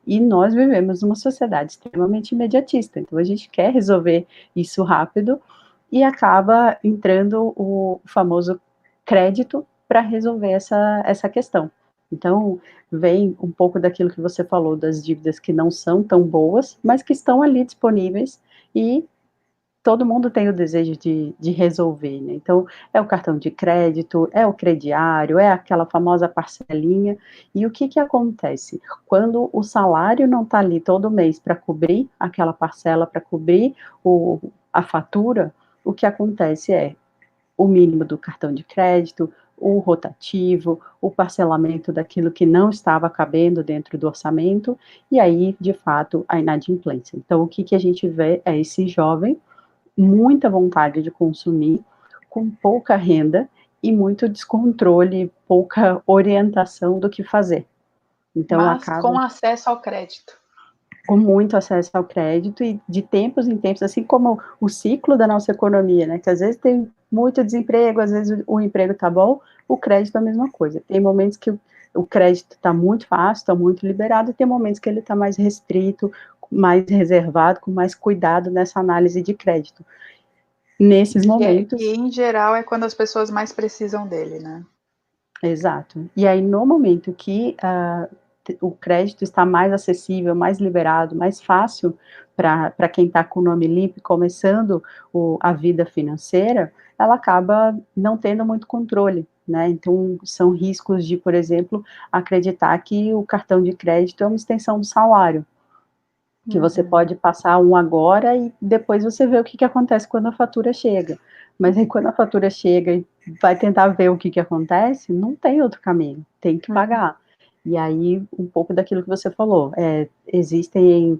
E nós vivemos numa sociedade extremamente imediatista, então a gente quer resolver isso rápido e acaba entrando o famoso crédito para resolver essa questão. Então, vem um pouco daquilo que você falou, das dívidas que não são tão boas, mas que estão ali disponíveis e todo mundo tem o desejo de resolver, né? Então, é o cartão de crédito, é o crediário, é aquela famosa parcelinha. E o que acontece? Quando o salário não está ali todo mês para cobrir aquela parcela, para cobrir a fatura, o que acontece é o mínimo do cartão de crédito, o rotativo, o parcelamento daquilo que não estava cabendo dentro do orçamento, e aí, de fato, a inadimplência. Então, o que a gente vê é esse jovem muita vontade de consumir, com pouca renda e muito descontrole, pouca orientação do que fazer. Então, Mas com acaba acesso ao crédito. com muito acesso ao crédito e de tempos em tempos, assim como o ciclo da nossa economia, né, que às vezes tem muito desemprego, às vezes o emprego está bom, o crédito é a mesma coisa. Tem momentos que o crédito está muito fácil, está muito liberado, e tem momentos que ele está mais restrito, mais reservado, com mais cuidado nessa análise de crédito. Nesses momentos. Que em geral é quando as pessoas mais precisam dele, né? Exato. E aí, no momento que o crédito está mais acessível, mais liberado, mais fácil para quem está com o nome limpo, começando a vida financeira, ela acaba não tendo muito controle, né? Então, são riscos de, por exemplo, acreditar que o cartão de crédito é uma extensão do salário, que você pode passar um agora e depois você vê o que acontece quando a fatura chega. Mas aí quando a fatura chega e vai tentar ver o que acontece, não tem outro caminho, tem que pagar. E aí, um pouco daquilo que você falou, existem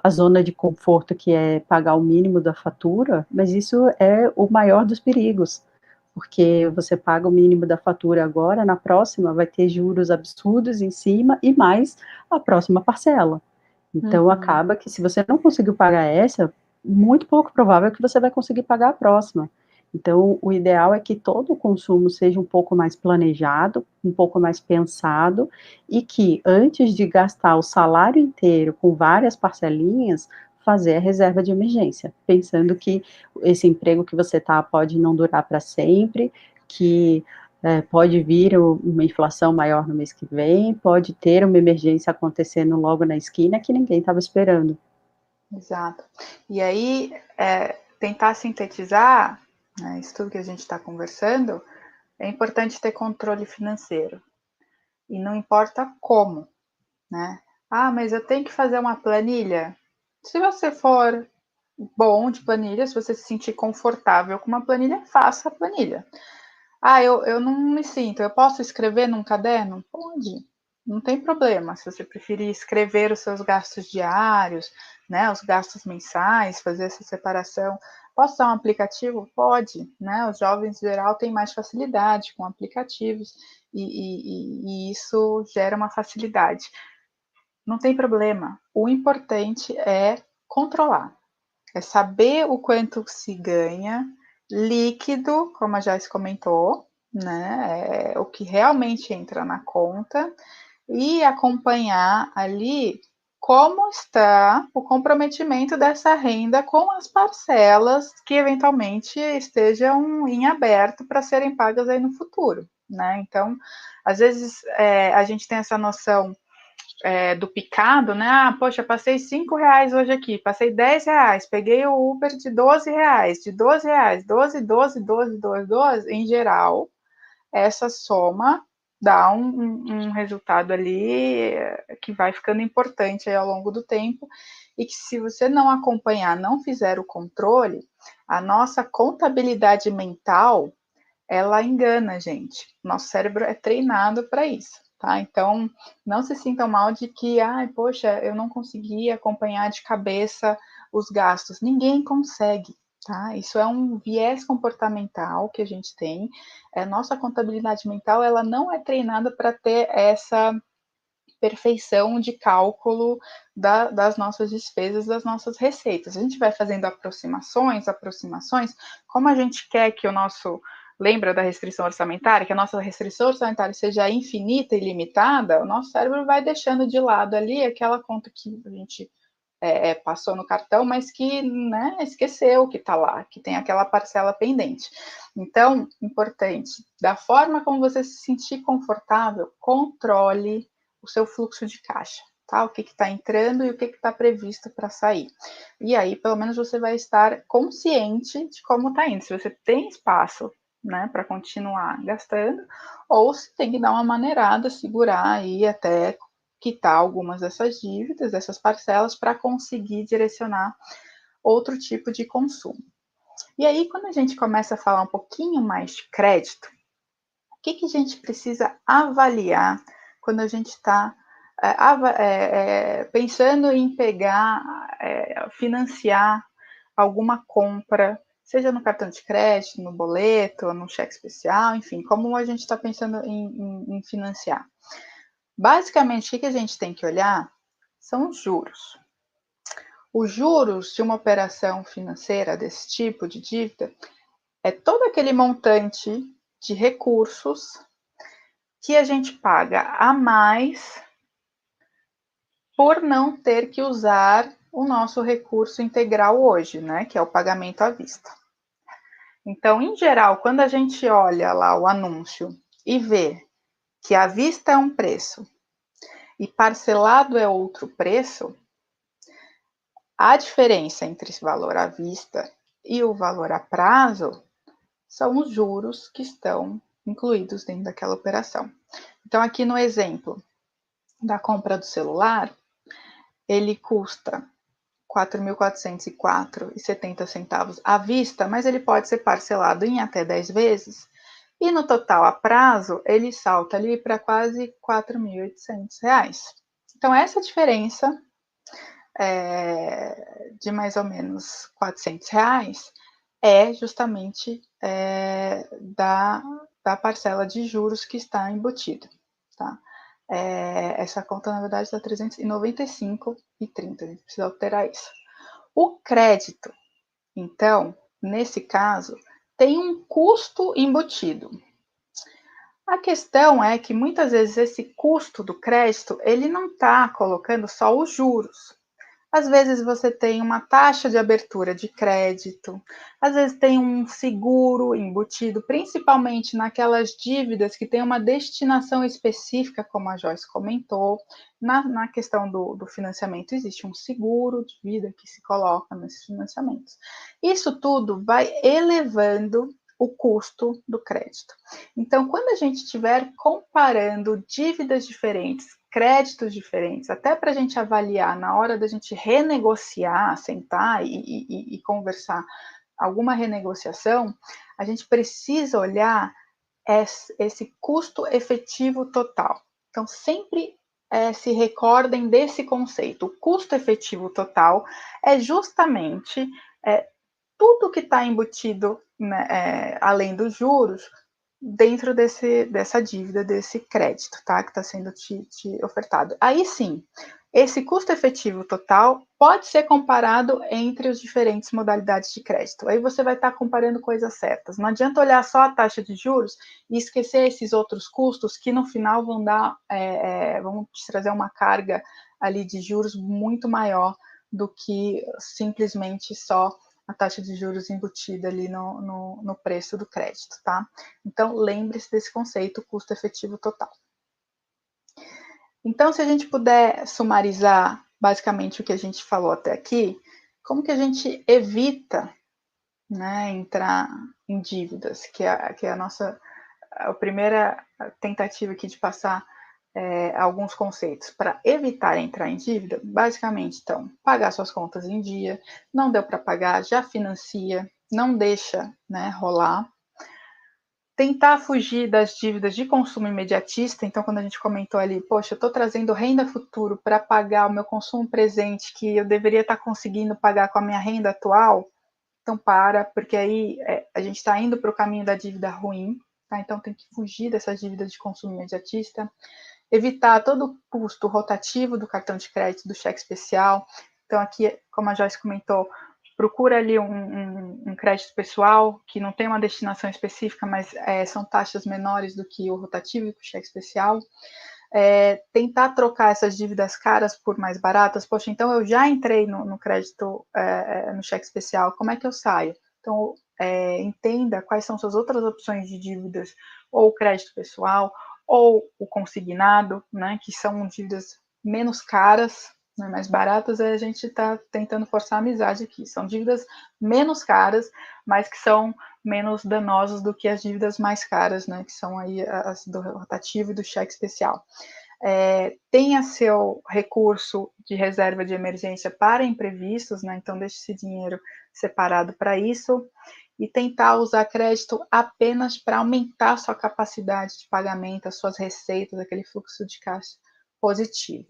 a zona de conforto, que é pagar o mínimo da fatura, mas isso é o maior dos perigos, porque você paga o mínimo da fatura agora, na próxima vai ter juros absurdos em cima e mais a próxima parcela. Então, acaba que se você não conseguiu pagar essa, muito pouco provável que você vai conseguir pagar a próxima. Então, o ideal é que todo o consumo seja um pouco mais planejado, um pouco mais pensado, e que antes de gastar o salário inteiro com várias parcelinhas, fazer a reserva de emergência, pensando que esse emprego que você está pode não durar para sempre, que pode vir uma inflação maior no mês que vem, pode ter uma emergência acontecendo logo na esquina que ninguém estava esperando. Exato. E aí, tentar sintetizar, né, isso tudo que a gente está conversando, é importante ter controle financeiro. E não importa como, né? Ah, mas eu tenho que fazer uma planilha? Se você for bom de planilha, se você se sentir confortável com uma planilha, faça a planilha. Ah, eu não me sinto. Eu posso escrever num caderno? Pode. Não tem problema. Se você preferir escrever os seus gastos diários, né, os gastos mensais, fazer essa separação. Posso usar um aplicativo? Pode. Né? Os jovens, em geral, têm mais facilidade com aplicativos e isso gera uma facilidade. Não tem problema. O importante é controlar. É saber o quanto se ganha, líquido, como a Joyce comentou, né? É o que realmente entra na conta, e acompanhar ali como está o comprometimento dessa renda com as parcelas que eventualmente estejam em aberto para serem pagas aí no futuro, né? Então, às vezes a gente tem essa noção do picado, né? Ah, poxa, passei R$5 hoje aqui, passei R$10, peguei o Uber de R$12, de R$12, 12, 12, 12, 12, 12, em geral, essa soma dá um resultado ali que vai ficando importante aí ao longo do tempo, e que se você não acompanhar, não fizer o controle, a nossa contabilidade mental, ela engana a gente. Nosso cérebro é treinado para isso, tá? Então, não se sintam mal de que, poxa, eu não consegui acompanhar de cabeça os gastos. Ninguém consegue, tá? Isso é um viés comportamental que a gente tem. Nossa contabilidade mental, ela não é treinada para ter essa perfeição de cálculo das nossas despesas, das nossas receitas. A gente vai fazendo aproximações, como a gente quer que o nosso... Lembra da restrição orçamentária? Que a nossa restrição orçamentária seja infinita e limitada, o nosso cérebro vai deixando de lado ali aquela conta que a gente passou no cartão, mas que, né, esqueceu que está lá, que tem aquela parcela pendente. Então, importante, da forma como você se sentir confortável, controle o seu fluxo de caixa, tá? O que está entrando e o que está previsto para sair. E aí, pelo menos, você vai estar consciente de como está indo. Se você tem espaço, né, para continuar gastando, ou se tem que dar uma maneirada, segurar aí até quitar algumas dessas dívidas, dessas parcelas, para conseguir direcionar outro tipo de consumo. E aí, quando a gente começa a falar um pouquinho mais de crédito, o que a gente precisa avaliar quando a gente está pensando em pegar, financiar alguma compra, seja no cartão de crédito, no boleto, no cheque especial, enfim, como a gente está pensando em financiar. Basicamente, o que a gente tem que olhar são os juros. Os juros de uma operação financeira desse tipo de dívida é todo aquele montante de recursos que a gente paga a mais por não ter que usar o nosso recurso integral hoje, né, que é o pagamento à vista. Então, em geral, quando a gente olha lá o anúncio e vê que à vista é um preço e parcelado é outro preço, a diferença entre esse valor à vista e o valor a prazo são os juros que estão incluídos dentro daquela operação. Então, aqui no exemplo da compra do celular, ele custa R$ 4.404,70 à vista, mas ele pode ser parcelado em até 10 vezes, e no total a prazo, ele salta ali para quase R$ 4.800. Então, essa diferença de mais ou menos R$ 400 é justamente da parcela de juros que está embutida, tá? Essa conta, na verdade, está 395,30, a gente precisa alterar isso. O crédito, então, nesse caso, tem um custo embutido. A questão é que, muitas vezes, esse custo do crédito, ele não está colocando só os juros. Às vezes você tem uma taxa de abertura de crédito, às vezes tem um seguro embutido, principalmente naquelas dívidas que têm uma destinação específica, como a Joyce comentou. Na questão do financiamento, existe um seguro de vida que se coloca nesses financiamentos. Isso tudo vai elevando o custo do crédito. Então, quando a gente estiver comparando dívidas diferentes, créditos diferentes, até para a gente avaliar na hora da gente renegociar, sentar e conversar alguma renegociação, a gente precisa olhar esse custo efetivo total. Então, sempre se recordem desse conceito. O custo efetivo total é justamente tudo que está embutido, né, além dos juros, dentro dessa dívida, desse crédito, tá? Que está sendo te ofertado. Aí sim, esse custo efetivo total pode ser comparado entre as diferentes modalidades de crédito. Aí você vai estar comparando coisas certas. Não adianta olhar só a taxa de juros e esquecer esses outros custos que no final vão vão te trazer uma carga ali de juros muito maior do que simplesmente só a taxa de juros embutida ali no preço do crédito, tá? Então, lembre-se desse conceito, custo efetivo total. Então, se a gente puder sumarizar basicamente o que a gente falou até aqui, como que a gente evita, né, entrar em dívidas, que é a primeira tentativa aqui de passar alguns conceitos para evitar entrar em dívida, basicamente, então, pagar suas contas em dia, não deu para pagar, já financia, não deixa, né, rolar. Tentar fugir das dívidas de consumo imediatista, então quando a gente comentou ali, poxa, eu estou trazendo renda futuro para pagar o meu consumo presente, que eu deveria estar conseguindo pagar com a minha renda atual, então porque aí a gente está indo para o caminho da dívida ruim, tá? Então tem que fugir dessas dívidas de consumo imediatista, evitar todo o custo rotativo do cartão de crédito, do cheque especial. Então aqui, como a Joyce comentou, procura ali um crédito pessoal que não tem uma destinação específica, mas são taxas menores do que o rotativo e o cheque especial. Tentar trocar essas dívidas caras por mais baratas. Poxa, então eu já entrei no crédito, no cheque especial, como é que eu saio? Então, entenda quais são suas outras opções de dívidas, ou o crédito pessoal, ou o consignado, né, que são dívidas menos caras, né, mais baratas, a gente está tentando forçar a amizade aqui. São dívidas menos caras, mas que são menos danosas do que as dívidas mais caras, né, que são aí as do rotativo e do cheque especial. Tenha seu recurso de reserva de emergência para imprevistos, né, então deixe esse dinheiro separado para isso, e tentar usar crédito apenas para aumentar sua capacidade de pagamento, as suas receitas, aquele fluxo de caixa positivo.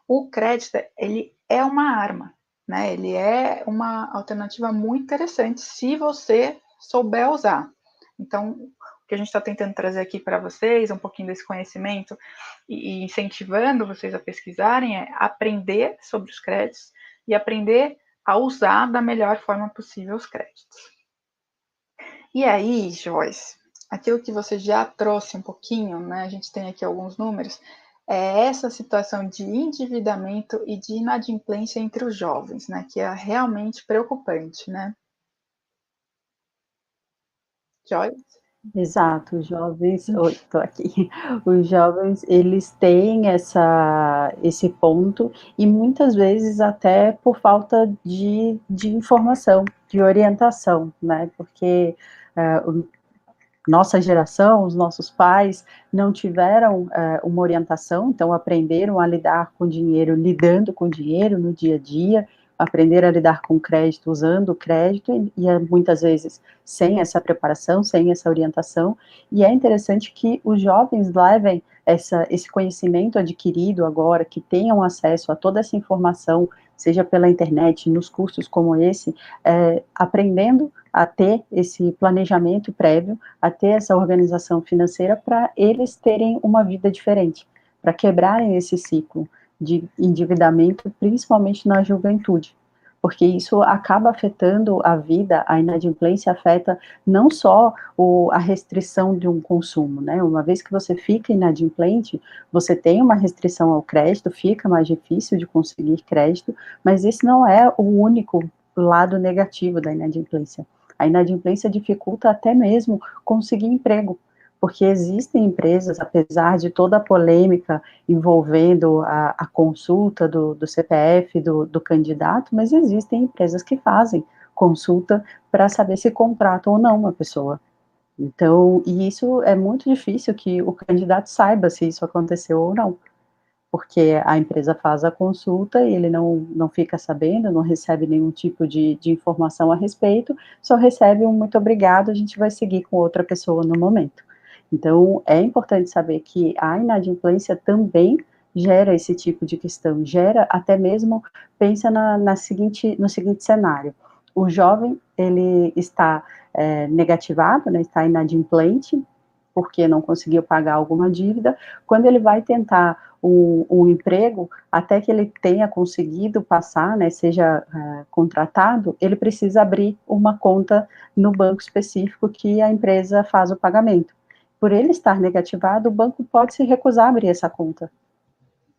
O crédito, ele é uma arma, né? Ele é uma alternativa muito interessante se você souber usar. Então, o que a gente está tentando trazer aqui para vocês, um pouquinho desse conhecimento e incentivando vocês a pesquisarem, é aprender sobre os créditos e aprender a usar da melhor forma possível os créditos. E aí, Joyce, aquilo que você já trouxe um pouquinho, né? A gente tem aqui alguns números, é essa situação de endividamento e de inadimplência entre os jovens, né? Que é realmente preocupante, né? Joyce? Exato, os jovens, oi, tô aqui. Os jovens, eles têm esse ponto e muitas vezes até por falta de informação, de orientação, né? Porque nossa geração, os nossos pais não tiveram uma orientação, então aprenderam a lidar com dinheiro, lidando com dinheiro no dia a dia, aprender a lidar com crédito, usando o crédito, e muitas vezes sem essa preparação, sem essa orientação, e é interessante que os jovens levem esse conhecimento adquirido agora, que tenham acesso a toda essa informação, seja pela internet, nos cursos como esse, aprendendo a ter esse planejamento prévio, a ter essa organização financeira para eles terem uma vida diferente, para quebrarem esse ciclo de endividamento, principalmente na juventude, porque isso acaba afetando a vida, a inadimplência afeta não só a restrição de um consumo, né, uma vez que você fica inadimplente, você tem uma restrição ao crédito, fica mais difícil de conseguir crédito, mas esse não é o único lado negativo da inadimplência. A inadimplência dificulta até mesmo conseguir emprego, porque existem empresas, apesar de toda a polêmica envolvendo a consulta do CPF do candidato, mas existem empresas que fazem consulta para saber se contratam ou não uma pessoa. Então, e isso é muito difícil que o candidato saiba se isso aconteceu ou não, porque a empresa faz a consulta e ele não fica sabendo, não recebe nenhum tipo de informação a respeito, só recebe um muito obrigado, a gente vai seguir com outra pessoa no momento. Então, é importante saber que a inadimplência também gera esse tipo de questão, gera até mesmo, pensa no seguinte cenário, o jovem, ele está negativado, né, está inadimplente, porque não conseguiu pagar alguma dívida, quando ele vai tentar um emprego, até que ele tenha conseguido passar, né, seja contratado, ele precisa abrir uma conta no banco específico que a empresa faz o pagamento. Por ele estar negativado, o banco pode se recusar a abrir essa conta.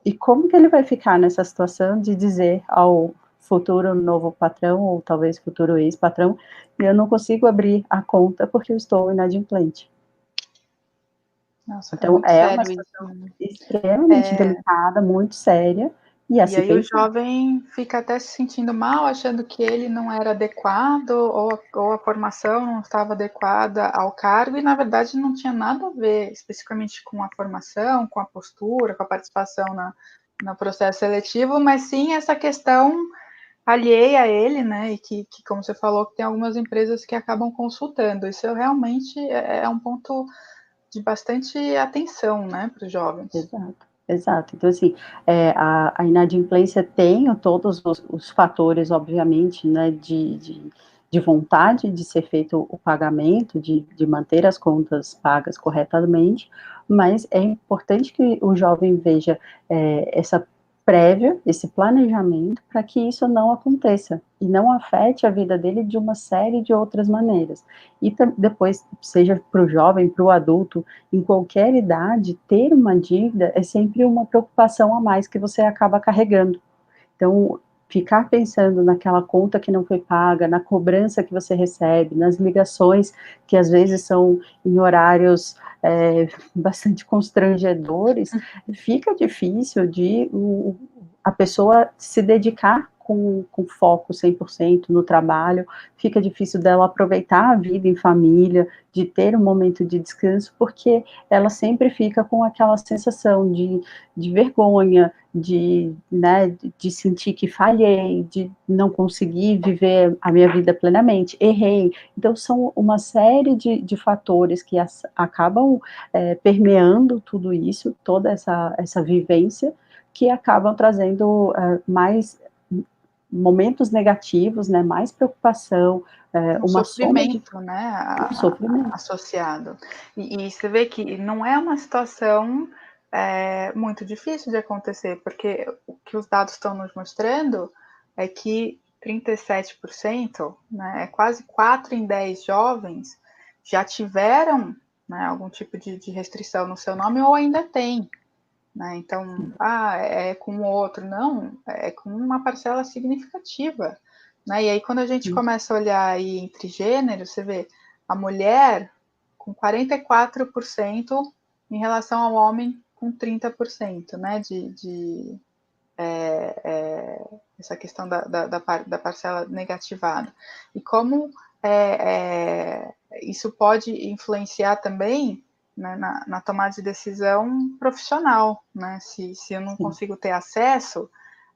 E como que ele vai ficar nessa situação de dizer ao futuro novo patrão, ou talvez futuro ex-patrão, eu não consigo abrir a conta porque eu estou inadimplente? Nossa, Então, é uma sério situação isso, né? extremamente delicada, muito séria, e a E se aí o pensar. jovem fica até se sentindo mal, achando que ele não era adequado, ou a formação não estava adequada ao cargo, e na verdade não tinha nada a ver especificamente com a formação, com a postura, com a participação no processo seletivo, mas sim essa questão alheia a ele, né? E que, como você falou, que tem algumas empresas que acabam consultando. Isso realmente é um ponto de bastante atenção, né, para os jovens. Exato, exato. Então, assim, a inadimplência tem todos os fatores, obviamente, né, de vontade de ser feito o pagamento, de manter as contas pagas corretamente, mas é importante que o jovem veja essa prévia, esse planejamento, para que isso não aconteça e não afete a vida dele de uma série de outras maneiras. E depois, seja para o jovem, para o adulto, em qualquer idade, ter uma dívida é sempre uma preocupação a mais que você acaba carregando. Então, ficar pensando naquela conta que não foi paga, na cobrança que você recebe, nas ligações que às vezes são em horários bastante constrangedores, fica difícil de a pessoa se dedicar com foco 100% no trabalho, fica difícil dela aproveitar a vida em família, de ter um momento de descanso, porque ela sempre fica com aquela sensação de vergonha, né, de sentir que falhei, de não conseguir viver a minha vida plenamente, errei. Então, são uma série de fatores que acabam permeando tudo isso, toda essa vivência, que acabam trazendo mais momentos negativos, né, mais preocupação, uma sofrimento, né, sofrimento. associado. E você vê que não é uma situação muito difícil de acontecer, porque o que os dados estão nos mostrando é que 37%, né, quase 4 em 10 jovens já tiveram, né, algum tipo de restrição no seu nome ou ainda tem. Né? Então, é com o outro, não, é com uma parcela significativa. Né? E aí, quando a gente começa a olhar aí entre gêneros, você vê a mulher com 44% em relação ao homem com 30%, né? Essa questão da parcela negativada. E como isso pode influenciar também, né, na tomada de decisão profissional, né? Se eu não consigo ter acesso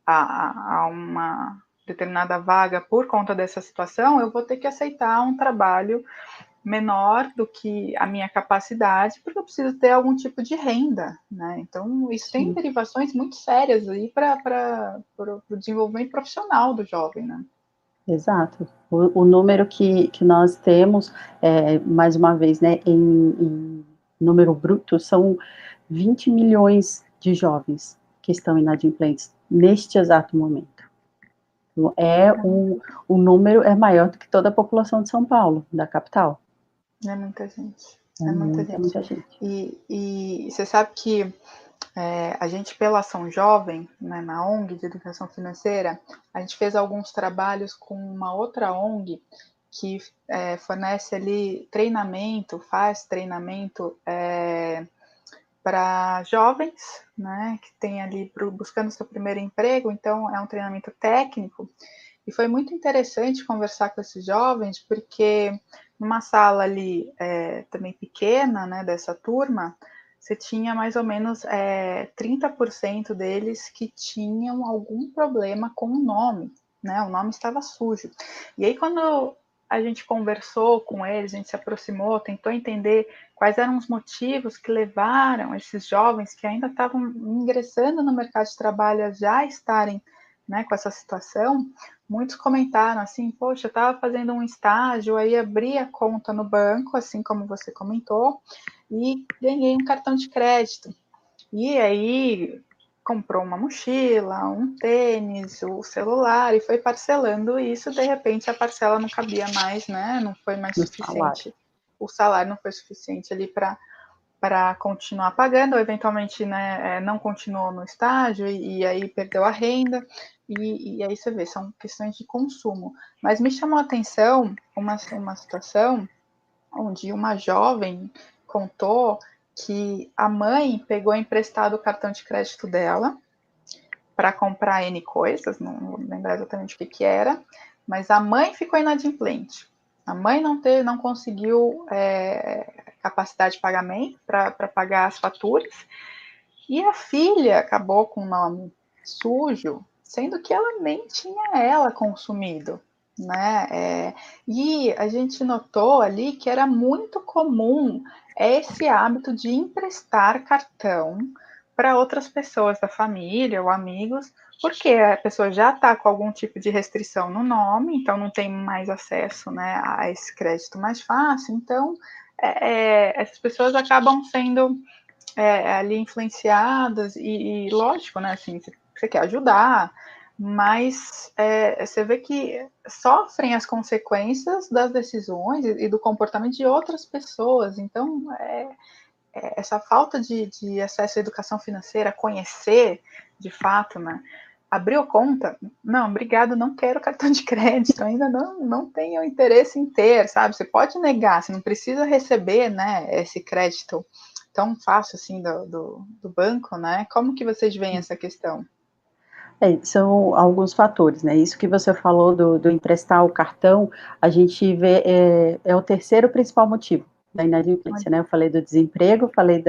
a uma determinada vaga por conta dessa situação, eu vou ter que aceitar um trabalho menor do que a minha capacidade, porque eu preciso ter algum tipo de renda, né? Então, isso tem derivações muito sérias aí para o desenvolvimento profissional do jovem, né? Exato. O número que nós temos, mais uma vez, né, em número bruto, são 20 milhões de jovens que estão inadimplentes neste exato momento. Então, o número é maior do que toda a população de São Paulo, da capital. É muita gente. É muita gente. E você sabe que a gente, pela Ação Jovem, né, na ONG de Educação Financeira, a gente fez alguns trabalhos com uma outra ONG que fornece ali treinamento, faz treinamento para jovens, né, que tem ali buscando seu primeiro emprego, então é um treinamento técnico. E foi muito interessante conversar com esses jovens, porque numa sala ali também pequena, né, dessa turma, você tinha mais ou menos 30% deles que tinham algum problema com o nome, né? O nome estava sujo. E aí, quando a gente conversou com eles, a gente se aproximou, tentou entender quais eram os motivos que levaram esses jovens que ainda estavam ingressando no mercado de trabalho a já estarem, né, com essa situação, muitos comentaram assim, poxa, eu estava fazendo um estágio, aí abri a conta no banco, assim como você comentou, e ganhei um cartão de crédito. E aí comprou uma mochila, um tênis, o celular, e foi parcelando isso, de repente a parcela não cabia mais, né? Não foi mais suficiente. O salário não foi suficiente ali para continuar pagando, ou eventualmente, né, não continuou no estágio e aí perdeu a renda, e aí você vê, são questões de consumo. Mas me chamou a atenção uma situação onde uma jovem contou que a mãe pegou emprestado o cartão de crédito dela para comprar N coisas, não vou lembrar exatamente o que era, mas a mãe ficou inadimplente. A mãe não conseguiu capacidade de pagamento para pagar as faturas, e a filha acabou com o nome sujo, sendo que ela nem tinha ela consumido, né? E a gente notou ali que era muito comum esse hábito de emprestar cartão para outras pessoas da família ou amigos, porque a pessoa já está com algum tipo de restrição no nome, então não tem mais acesso, né, a esse crédito mais fácil. Então, essas pessoas acabam sendo ali influenciadas e lógico, né, assim, você quer ajudar, mas você vê que sofrem as consequências das decisões e do comportamento de outras pessoas. Então, essa falta de acesso à educação financeira, conhecer de fato, né? Abriu conta? Não, obrigado, não quero cartão de crédito, ainda não tenho interesse em ter, sabe? Você pode negar, você não precisa receber, né, esse crédito tão fácil assim do banco, né? Como que vocês veem essa questão? São alguns fatores, né? Isso que você falou do emprestar o cartão, a gente vê, é o terceiro principal motivo da inadimplência, né? Eu falei do desemprego, falei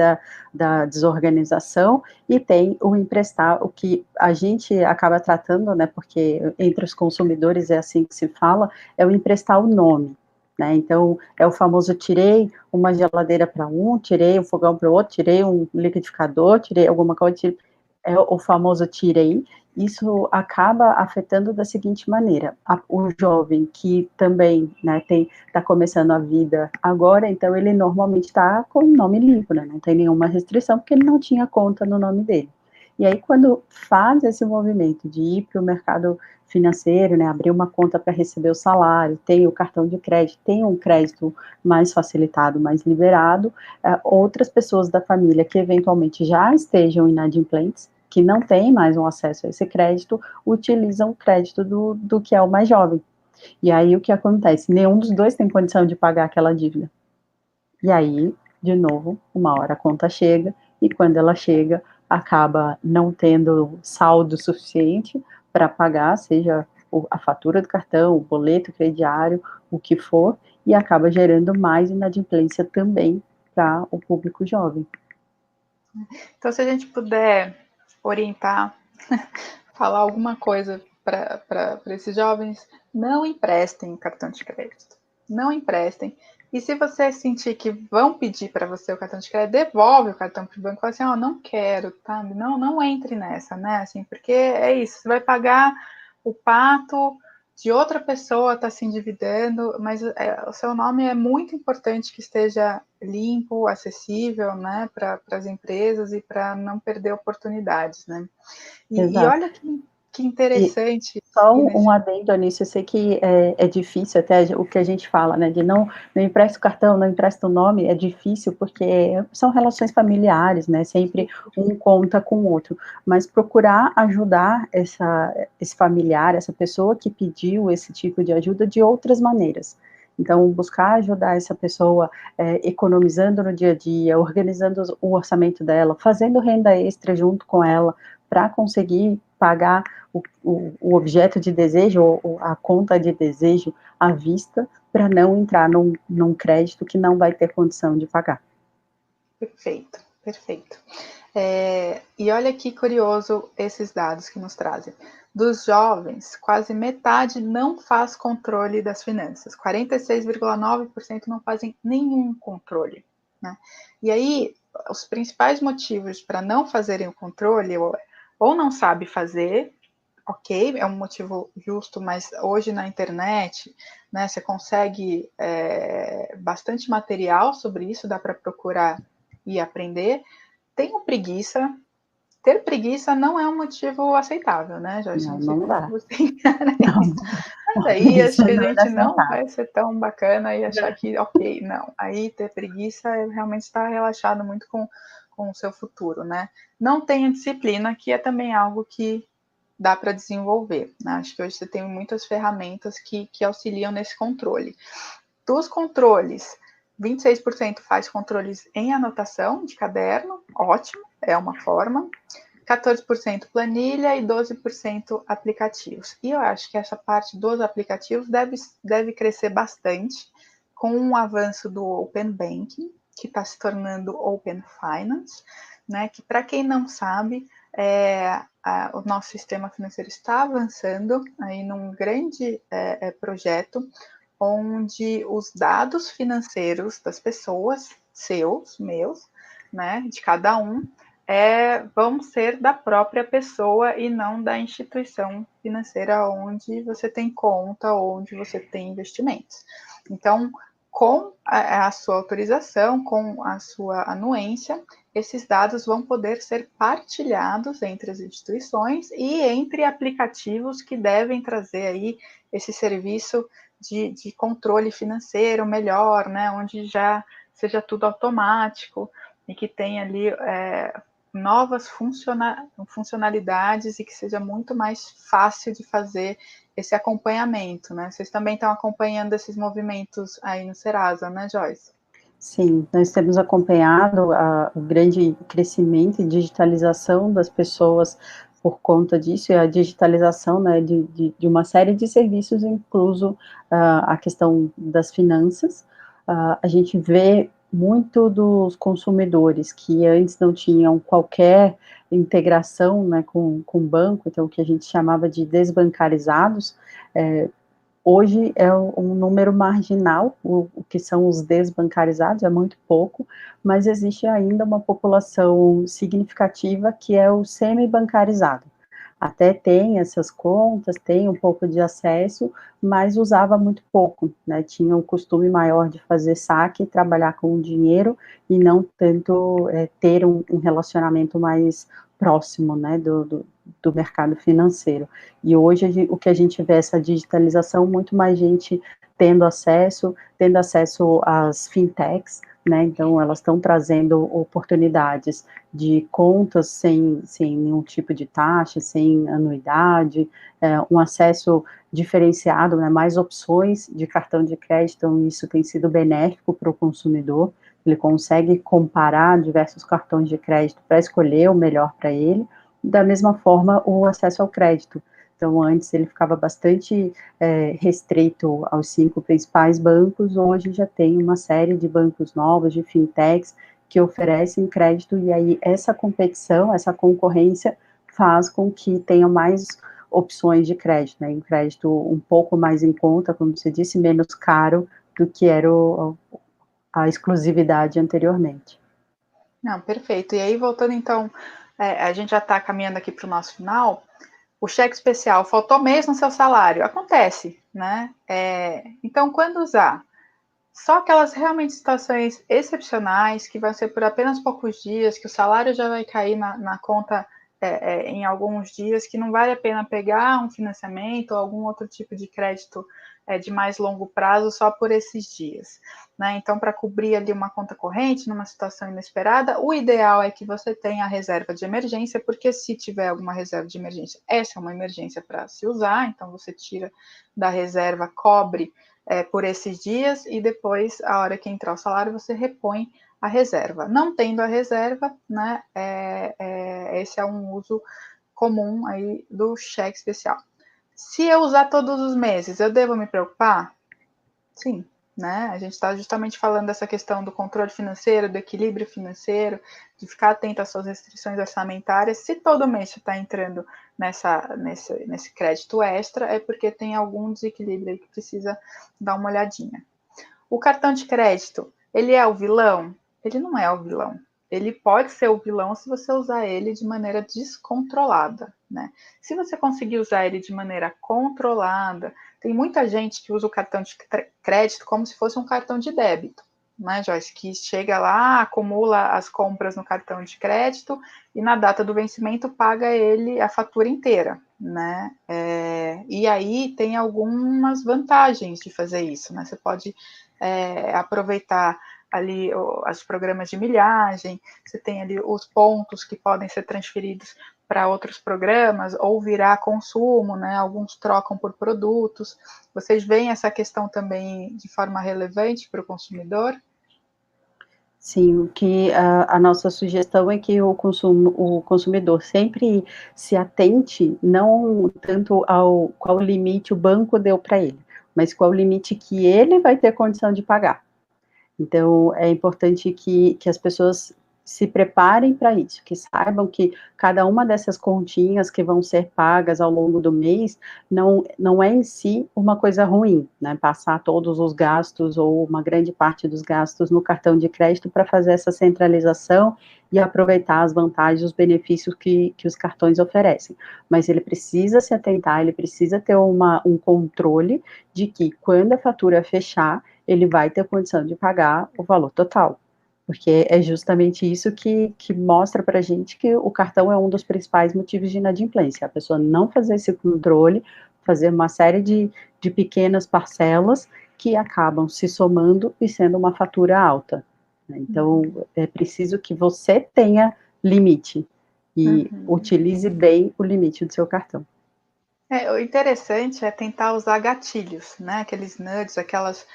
da desorganização, e tem o emprestar, o que a gente acaba tratando, né? Porque entre os consumidores é assim que se fala, é o emprestar o nome. Né? Então, é o famoso tirei uma geladeira para um, tirei um fogão para o outro, tirei um liquidificador, tirei alguma coisa, é o famoso tirei. Isso acaba afetando da seguinte maneira: o jovem que também, né, está começando a vida agora, então ele normalmente está com o nome limpo, né, não tem nenhuma restrição, porque ele não tinha conta no nome dele. E aí, quando faz esse movimento de ir para o mercado financeiro, né, abrir uma conta para receber o salário, tem o cartão de crédito, tem um crédito mais facilitado, mais liberado, outras pessoas da família que eventualmente já estejam inadimplentes, que não têm mais um acesso a esse crédito, utilizam o crédito do que é o mais jovem. E aí o que acontece? Nenhum dos dois tem condição de pagar aquela dívida. E aí, de novo, uma hora a conta chega, e quando ela chega, acaba não tendo saldo suficiente para pagar, seja a fatura do cartão, o boleto crediário, o que for, e acaba gerando mais inadimplência também para o público jovem. Então, se a gente puder orientar, falar alguma coisa para esses jovens, não emprestem cartão de crédito. Não emprestem. E se você sentir que vão pedir para você o cartão de crédito, devolve o cartão para o banco e fala assim, ó, não quero, tá? Não entre nessa, né? Assim, porque é isso, você vai pagar o pato de outra pessoa está se endividando, mas o seu nome é muito importante que esteja limpo, acessível, né, para as empresas e para não perder oportunidades, né? E olha que interessante. Só um adendo nisso, eu sei que é difícil, até o que a gente fala, né, de não empresta o cartão, não empresta o nome, é difícil porque são relações familiares, né, sempre um conta com o outro, mas procurar ajudar esse familiar, essa pessoa que pediu esse tipo de ajuda de outras maneiras. Então, buscar ajudar essa pessoa economizando no dia a dia, organizando o orçamento dela, fazendo renda extra junto com ela, para conseguir pagar o objeto de desejo, ou a conta de desejo à vista, para não entrar num crédito que não vai ter condição de pagar. Perfeito, perfeito. E olha que curioso esses dados que nos trazem. Dos jovens, quase metade não faz controle das finanças, 46,9% não fazem nenhum controle, né? E aí, os principais motivos para não fazerem o controle, ou não sabe fazer, ok, é um motivo justo, mas hoje na internet, né, você consegue bastante material sobre isso, dá para procurar e aprender. Tenho preguiça. Ter preguiça não é um motivo aceitável, né, Jorge? Não sei como que você encara isso. Mas aí acho que a gente não vai ser tão bacana e achar que, ok, não. Aí ter preguiça é realmente estar relaxado muito com o seu futuro, né? Não tenha disciplina, que é também algo que dá para desenvolver, né? Acho que hoje você tem muitas ferramentas que auxiliam nesse controle. Dos controles, 26% faz controles em anotação de caderno, ótimo, é uma forma. 14% planilha e 12% aplicativos. E eu acho que essa parte dos aplicativos deve crescer bastante com o avanço do Open Banking, que está se tornando Open Finance, né? Que, para quem não sabe, o nosso sistema financeiro está avançando aí num grande projeto onde os dados financeiros das pessoas, seus, meus, né, de cada um, vão ser da própria pessoa e não da instituição financeira onde você tem conta, onde você tem investimentos. Então, com a sua autorização, com a sua anuência, esses dados vão poder ser partilhados entre as instituições e entre aplicativos que devem trazer aí esse serviço de controle financeiro melhor, né, onde já seja tudo automático e que tenha ali novas funcionalidades e que seja muito mais fácil de fazer esse acompanhamento, né? Vocês também estão acompanhando esses movimentos aí no Serasa, né, Joyce? Sim, nós temos acompanhado o grande crescimento e digitalização das pessoas por conta disso, e a digitalização, né, de uma série de serviços, incluso a questão das finanças. A gente vê muito dos consumidores que antes não tinham qualquer integração, né, com o banco, então o que a gente chamava de desbancarizados, hoje é um número marginal, o que são os desbancarizados, é muito pouco, mas existe ainda uma população significativa que é o semi-bancarizado. Até tem essas contas, tem um pouco de acesso, mas usava muito pouco, né? Tinha um costume maior de fazer saque, trabalhar com o dinheiro e não tanto ter um relacionamento mais próximo, né, do mercado financeiro. E hoje o que a gente vê é essa digitalização, muito mais gente tendo acesso às fintechs, né, então elas estão trazendo oportunidades de contas sem nenhum tipo de taxa, sem anuidade, um acesso diferenciado, né, mais opções de cartão de crédito, então isso tem sido benéfico para o consumidor, ele consegue comparar diversos cartões de crédito para escolher o melhor para ele. Da mesma forma, o acesso ao crédito. Então, antes ele ficava bastante restrito aos 5 principais bancos, hoje já tem uma série de bancos novos, de fintechs, que oferecem crédito, e aí essa competição, essa concorrência faz com que tenha mais opções de crédito, né, um crédito um pouco mais em conta, como você disse, menos caro do que era a exclusividade anteriormente. Não, perfeito. E aí, voltando então, a gente já está caminhando aqui para o nosso final, o cheque especial, faltou mês no seu salário, acontece, né? Então, quando usar? Só aquelas realmente situações excepcionais, que vai ser por apenas poucos dias, que o salário já vai cair na conta em alguns dias, que não vale a pena pegar um financiamento ou algum outro tipo de crédito de mais longo prazo só por esses dias, né? Então, para cobrir ali uma conta corrente, numa situação inesperada, o ideal é que você tenha a reserva de emergência, porque se tiver alguma reserva de emergência, essa é uma emergência para se usar, então você tira da reserva, cobre por esses dias e depois, a hora que entrar o salário, você repõe a reserva. Não tendo a reserva, né, esse é um uso comum aí do cheque especial. Se eu usar todos os meses, eu devo me preocupar? Sim, né? A gente está justamente falando dessa questão do controle financeiro, do equilíbrio financeiro, de ficar atento às suas restrições orçamentárias. Se todo mês você está entrando nesse crédito extra, é porque tem algum desequilíbrio aí que precisa dar uma olhadinha. O cartão de crédito, ele é o vilão? Ele não é o vilão. Ele pode ser o vilão se você usar ele de maneira descontrolada, né? Se você conseguir usar ele de maneira controlada, tem muita gente que usa o cartão de crédito como se fosse um cartão de débito, né, Joyce? Que chega lá, acumula as compras no cartão de crédito e na data do vencimento paga ele a fatura inteira, né? E aí tem algumas vantagens de fazer isso, né? Você pode aproveitar ali os programas de milhagem, você tem ali os pontos que podem ser transferidos para outros programas ou virar consumo, né? Alguns trocam por produtos. Vocês veem essa questão também de forma relevante para o consumidor? Sim, o que a nossa sugestão é que o consumidor sempre se atente não tanto ao qual limite o banco deu para ele, mas qual limite que ele vai ter condição de pagar. Então, é importante que as pessoas se preparem para isso, que saibam que cada uma dessas continhas que vão ser pagas ao longo do mês não é em si uma coisa ruim, né? Passar todos os gastos ou uma grande parte dos gastos no cartão de crédito para fazer essa centralização e aproveitar as vantagens, os benefícios que os cartões oferecem. Mas ele precisa se atentar, ele precisa ter um controle de que quando a fatura fechar, ele vai ter condição de pagar o valor total. Porque é justamente isso que mostra para a gente que o cartão é um dos principais motivos de inadimplência. A pessoa não fazer esse controle, fazer uma série de pequenas parcelas que acabam se somando e sendo uma fatura alta. Então, é preciso que você tenha limite e utilize bem o limite do seu cartão. O interessante é tentar usar gatilhos, né? Aqueles nudges, aquelas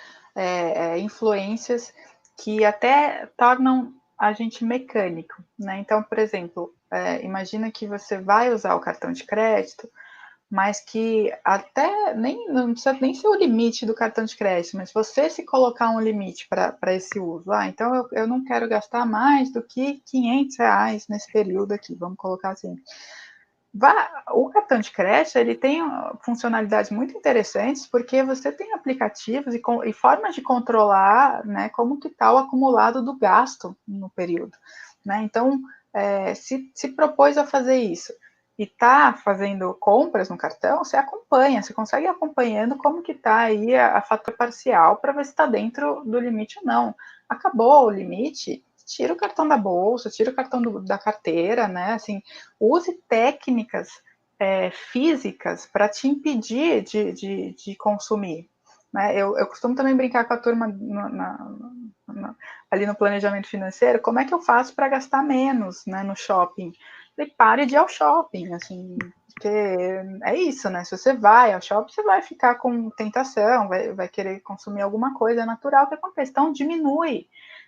influências que até tornam a gente mecânico, né? Então, por exemplo, imagina que você vai usar o cartão de crédito, mas que até não precisa nem ser o limite do cartão de crédito, mas você se colocar um limite para esse uso. Então eu não quero gastar mais do que R$500 nesse período aqui, vamos colocar assim. O cartão de crédito ele tem funcionalidades muito interessantes porque você tem aplicativos e formas de controlar, né, como que está o acumulado do gasto no período, né? Então, se propôs a fazer isso e está fazendo compras no cartão, você acompanha, você consegue ir acompanhando como que está aí a fatura parcial para ver se está dentro do limite ou não. Acabou o limite, tira o cartão da bolsa, tira o cartão da carteira, né? Assim, use técnicas físicas para te impedir de consumir. Né? Eu costumo também brincar com a turma ali no planejamento financeiro, como é que eu faço para gastar menos, né, no shopping? E pare de ir ao shopping, assim, porque é isso, né? Se você vai ao shopping, você vai ficar com tentação, vai querer consumir alguma coisa, é natural que aconteça. Então, diminui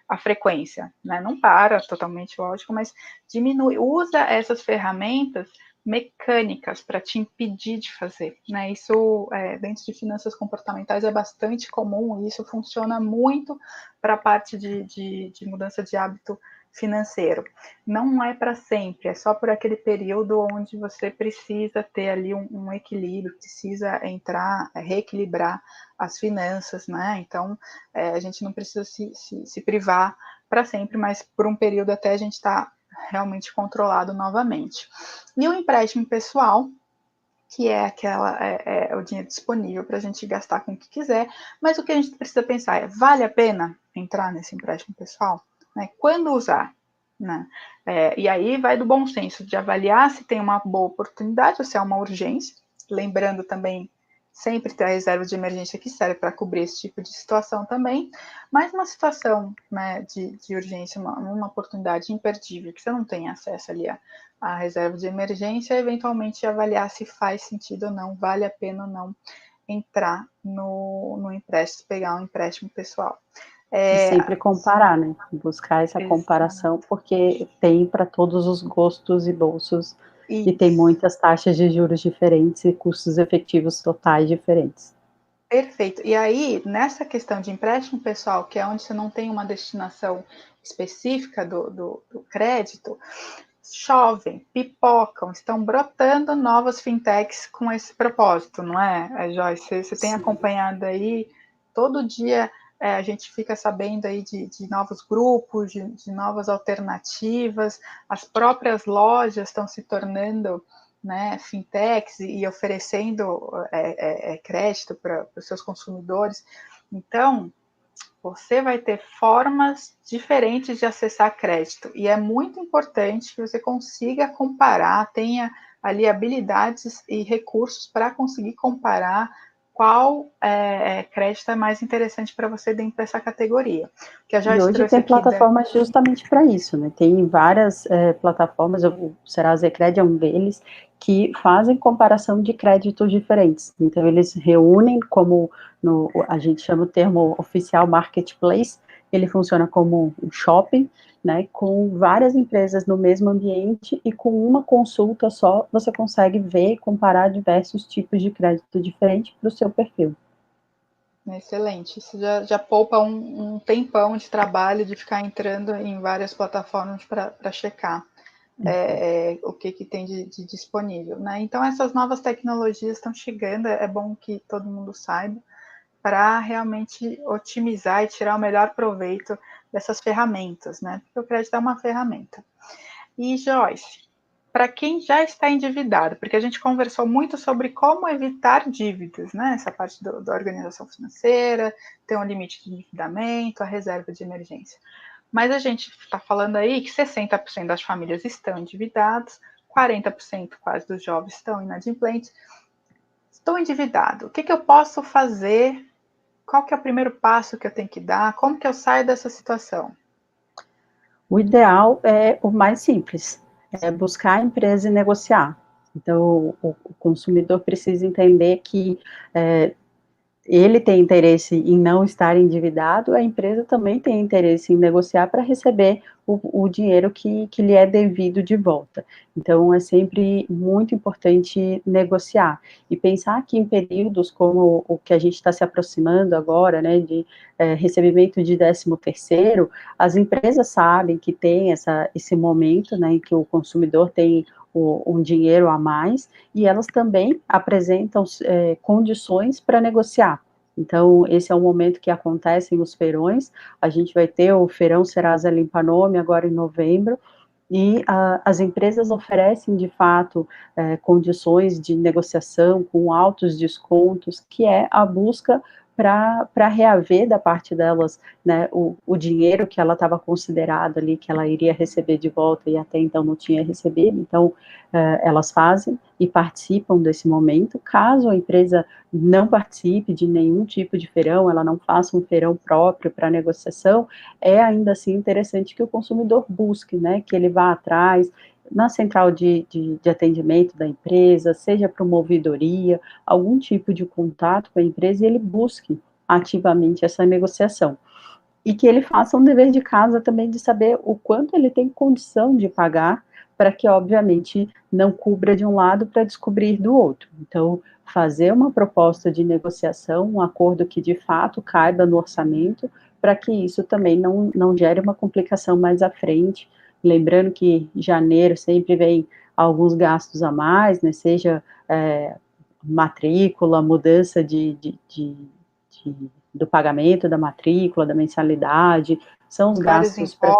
a frequência, né? Não para totalmente, lógico, mas diminui, usa essas ferramentas mecânicas para te impedir de fazer, né? Isso dentro de finanças comportamentais é bastante comum e isso funciona muito para a parte de mudança de hábito financeiro. Não é para sempre, é só por aquele período onde você precisa ter ali um equilíbrio, precisa reequilibrar as finanças, né? Então, a gente não precisa se privar para sempre, mas por um período até a gente está realmente controlado novamente. E o empréstimo pessoal, que é o dinheiro disponível para a gente gastar com o que quiser, mas o que a gente precisa pensar é, vale a pena entrar nesse empréstimo pessoal? Né? Quando usar? Né? E aí vai do bom senso de avaliar se tem uma boa oportunidade ou se é uma urgência, lembrando também sempre ter a reserva de emergência que serve para cobrir esse tipo de situação também, mas uma situação, né, de urgência, uma oportunidade imperdível, que você não tem acesso ali a reserva de emergência, eventualmente avaliar se faz sentido ou não, vale a pena ou não entrar no empréstimo, pegar um empréstimo pessoal. E sempre comparar, né? Buscar essa comparação, porque tem para todos os gostos e bolsos, e tem muitas taxas de juros diferentes e custos efetivos totais diferentes. Perfeito. E aí, nessa questão de empréstimo pessoal, que é onde você não tem uma destinação específica do crédito, chovem, pipocam, estão brotando novas fintechs com esse propósito, não é, Joyce? Você tem acompanhado aí, todo dia a gente fica sabendo aí de novos grupos, de novas alternativas, as próprias lojas estão se tornando, né, fintechs e oferecendo crédito para os seus consumidores. Então, você vai ter formas diferentes de acessar crédito e é muito importante que você consiga comparar, tenha ali habilidades e recursos para conseguir comparar qual crédito é mais interessante para você dentro dessa categoria. Que a E hoje tem plataformas justamente para isso, né? Tem várias plataformas, o Serasa Ecred é um deles, que fazem comparação de créditos diferentes. Então, eles reúnem, como a gente chama o termo oficial marketplace, ele funciona como um shopping, né, com várias empresas no mesmo ambiente e com uma consulta só, você consegue ver e comparar diversos tipos de crédito diferentes para o seu perfil. Excelente, isso já poupa um tempão de trabalho de ficar entrando em várias plataformas para checar o que tem de disponível, né? Então, essas novas tecnologias estão chegando, é bom que todo mundo saiba, para realmente otimizar e tirar o melhor proveito dessas ferramentas, né? Porque o crédito é uma ferramenta. E, Joyce, para quem já está endividado, porque a gente conversou muito sobre como evitar dívidas, né? Essa parte da organização financeira, ter um limite de endividamento, a reserva de emergência. Mas a gente está falando aí que 60% das famílias estão endividadas, 40% quase dos jovens estão inadimplentes. Estou endividado, o que eu posso fazer? Qual que é o primeiro passo que eu tenho que dar? Como que eu saio dessa situação? O ideal é o mais simples, é buscar a empresa e negociar. Então, o consumidor precisa entender que ele tem interesse em não estar endividado, a empresa também tem interesse em negociar para receber o dinheiro que lhe é devido de volta. Então, é sempre muito importante negociar e pensar que em períodos como o que a gente está se aproximando agora, né, de recebimento de 13º, as empresas sabem que tem esse momento, né, em que o consumidor tem um dinheiro a mais, e elas também apresentam condições para negociar. Então, esse é o momento que acontecem os feirões, a gente vai ter o Feirão Serasa Limpa Nome agora em novembro, e as empresas oferecem, de fato, condições de negociação com altos descontos, que é a busca para reaver da parte delas, né, o dinheiro que ela estava considerada ali, que ela iria receber de volta e até então não tinha recebido. Então, elas fazem e participam desse momento. Caso a empresa não participe de nenhum tipo de feirão, ela não faça um feirão próprio para negociação, é ainda assim interessante que o consumidor busque, né, que ele vá atrás, na central de atendimento da empresa, seja para uma ouvidoria, algum tipo de contato com a empresa, e ele busque ativamente essa negociação. E que ele faça um dever de casa também de saber o quanto ele tem condição de pagar, para que, obviamente, não cubra de um lado para descobrir do outro. Então, fazer uma proposta de negociação, um acordo que de fato caiba no orçamento, para que isso também não gere uma complicação mais à frente. Lembrando que janeiro sempre vem alguns gastos a mais, né, seja matrícula, mudança do pagamento da matrícula, da mensalidade, são os gastos para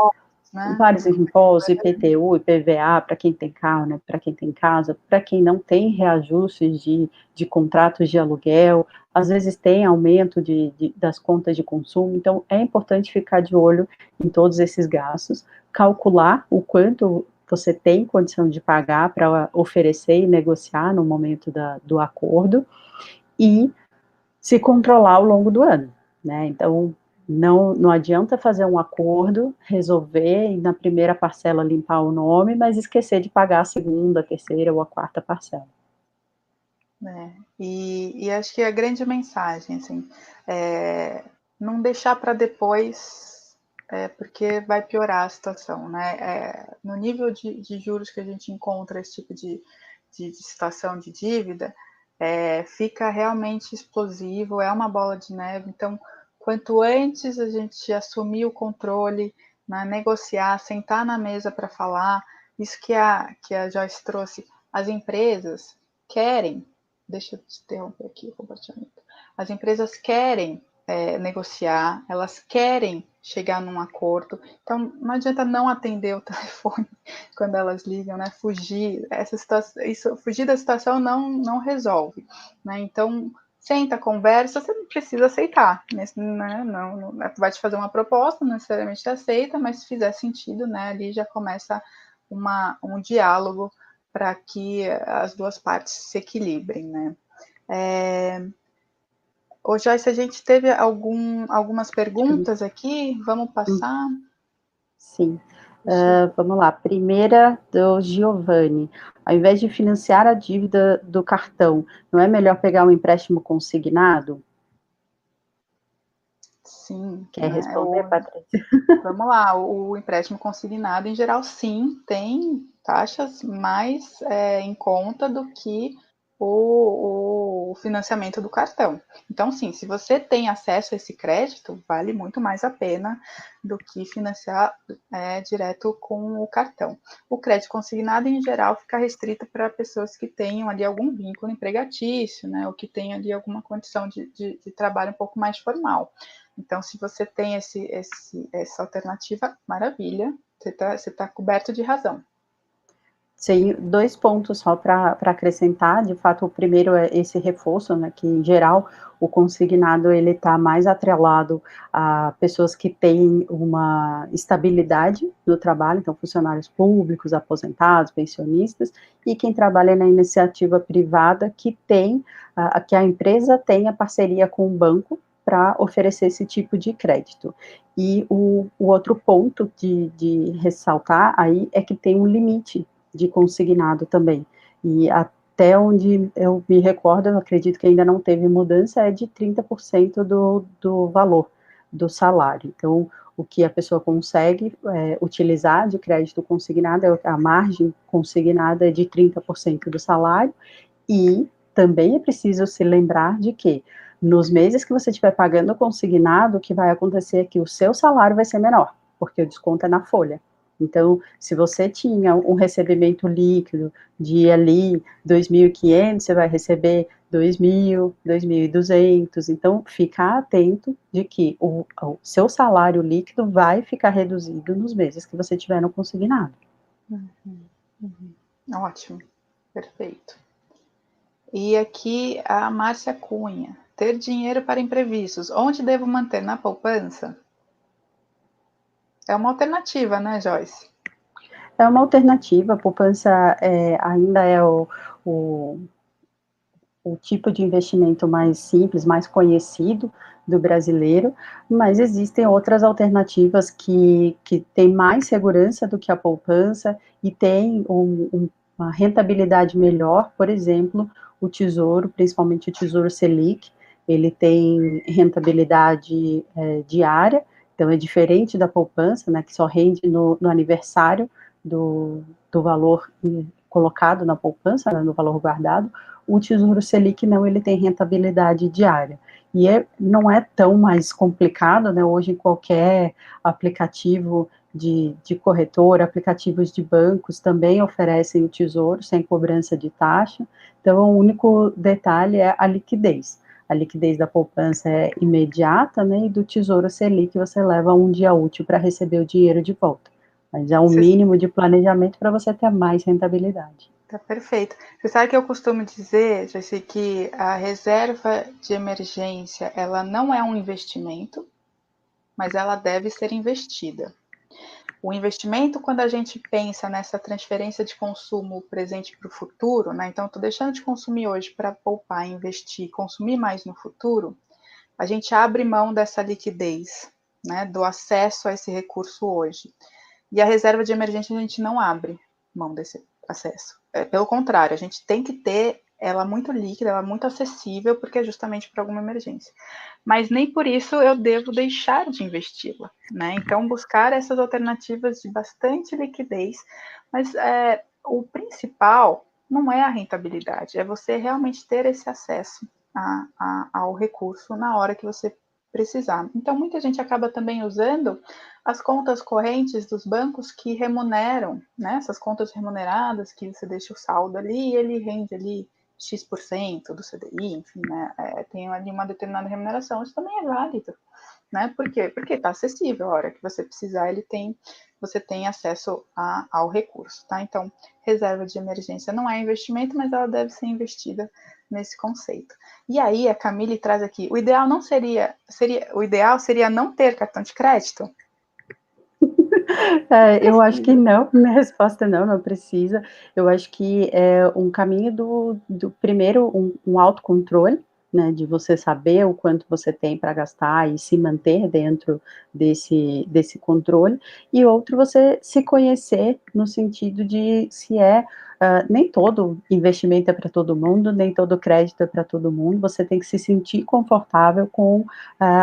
vários impostos, IPTU, IPVA, para quem tem carro, né, para quem tem casa, para quem não tem reajustes de contratos de aluguel, às vezes tem aumento das contas de consumo, então é importante ficar de olho em todos esses gastos, calcular o quanto você tem condição de pagar para oferecer e negociar no momento do acordo, e se controlar ao longo do ano, né, então não adianta fazer um acordo, resolver e na primeira parcela limpar o nome, mas esquecer de pagar a segunda, a terceira ou a quarta parcela. E acho que a grande mensagem, assim, não deixar para depois, porque vai piorar a situação, né? No nível de juros que a gente encontra esse tipo de situação de dívida, fica realmente explosivo, é uma bola de neve, então quanto antes a gente assumir o controle, né, negociar, sentar na mesa para falar, isso que a Joyce trouxe, as empresas querem, deixa eu interromper aqui o compartilhamento, as empresas querem negociar, elas querem chegar num acordo, então não adianta não atender o telefone quando elas ligam, né? Fugir da situação não resolve, né? Então senta, conversa, você não precisa aceitar, né? Não vai te fazer uma proposta, não necessariamente aceita, mas se fizer sentido, né? Ali já começa um diálogo para que as duas partes se equilibrem, né? Joyce, a gente teve algumas perguntas aqui, vamos passar? Sim. Vamos lá, primeira do Giovanni. Ao invés de financiar a dívida do cartão, não é melhor pegar um empréstimo consignado? Sim. Quer responder, Patrícia? Vamos lá, o empréstimo consignado, em geral, sim, tem taxas mais em conta do que o financiamento do cartão. Então, sim, se você tem acesso a esse crédito, vale muito mais a pena do que financiar direto com o cartão. O crédito consignado, em geral, fica restrito para pessoas que tenham ali algum vínculo empregatício, né, ou que tenham ali alguma condição de trabalho um pouco mais formal. Então, se você tem essa alternativa, maravilha, você tá coberto de razão. Sim, 2 pontos só para acrescentar. De fato, o primeiro é esse reforço, né, que em geral o consignado ele está mais atrelado a pessoas que têm uma estabilidade no trabalho, então funcionários públicos, aposentados, pensionistas, e quem trabalha na iniciativa privada que que a empresa tenha parceria com o banco para oferecer esse tipo de crédito. E o outro ponto de ressaltar aí é que tem um limite de consignado também. E até onde eu me recordo, eu acredito que ainda não teve mudança, é de 30% do valor do salário. Então, o que a pessoa consegue utilizar de crédito consignado, a margem consignada é de 30% do salário, e também é preciso se lembrar de que nos meses que você estiver pagando consignado, o que vai acontecer é que o seu salário vai ser menor, porque o desconto é na folha. Então, se você tinha um recebimento líquido de ali 2.500, você vai receber 2.000, 2.200. Então, ficar atento de que o seu salário líquido vai ficar reduzido nos meses que você tiver no consignado. Ótimo, perfeito. E aqui a Márcia Cunha. Ter dinheiro para imprevistos. Onde devo manter? Na poupança? É uma alternativa, né, Joyce? É uma alternativa, a poupança ainda é o tipo de investimento mais simples, mais conhecido do brasileiro, mas existem outras alternativas que têm mais segurança do que a poupança e têm uma rentabilidade melhor. Por exemplo, o Tesouro, principalmente o Tesouro Selic, ele tem rentabilidade diária, então é diferente da poupança, né, que só rende no aniversário do valor colocado na poupança, né, no valor guardado. O Tesouro Selic não, ele tem rentabilidade diária. E não é tão mais complicado, né? Hoje, qualquer aplicativo de corretora, aplicativos de bancos também oferecem o Tesouro sem cobrança de taxa. Então, o único detalhe é a liquidez. A liquidez da poupança é imediata, né? E do Tesouro Selic você leva um dia útil para receber o dinheiro de volta. Mas é um mínimo de planejamento para você ter mais rentabilidade. Tá perfeito. Você sabe que eu costumo dizer, Jessy, que a reserva de emergência, ela não é um investimento, mas ela deve ser investida. O investimento, quando a gente pensa nessa transferência de consumo presente para o futuro, né? Então, estou deixando de consumir hoje para poupar, investir, consumir mais no futuro, a gente abre mão dessa liquidez, né? Do acesso a esse recurso hoje. E a reserva de emergência a gente não abre mão desse acesso. Pelo contrário, a gente tem que ter ela muito líquida, ela muito acessível, porque é justamente para alguma emergência. Mas nem por isso eu devo deixar de investi-la, né? Então, buscar essas alternativas de bastante liquidez, mas o principal não é a rentabilidade, é você realmente ter esse acesso ao recurso na hora que você precisar. Então, muita gente acaba também usando as contas correntes dos bancos que remuneram, né? Essas contas remuneradas que você deixa o saldo ali e ele rende ali X% do CDI, enfim, né? Tem ali uma determinada remuneração. Isso também é válido, né? Por quê? Porque está acessível. A hora que você precisar, você tem acesso ao recurso, tá? Então, reserva de emergência não é investimento, mas ela deve ser investida nesse conceito. E aí, a Camille traz aqui, o ideal não o ideal seria não ter cartão de crédito? Eu acho que não, minha resposta é não precisa. Eu acho que é um caminho do primeiro, um autocontrole, né, de você saber o quanto você tem para gastar e se manter dentro desse controle, e outro, você se conhecer no sentido de se nem todo investimento é para todo mundo, nem todo crédito é para todo mundo, você tem que se sentir confortável com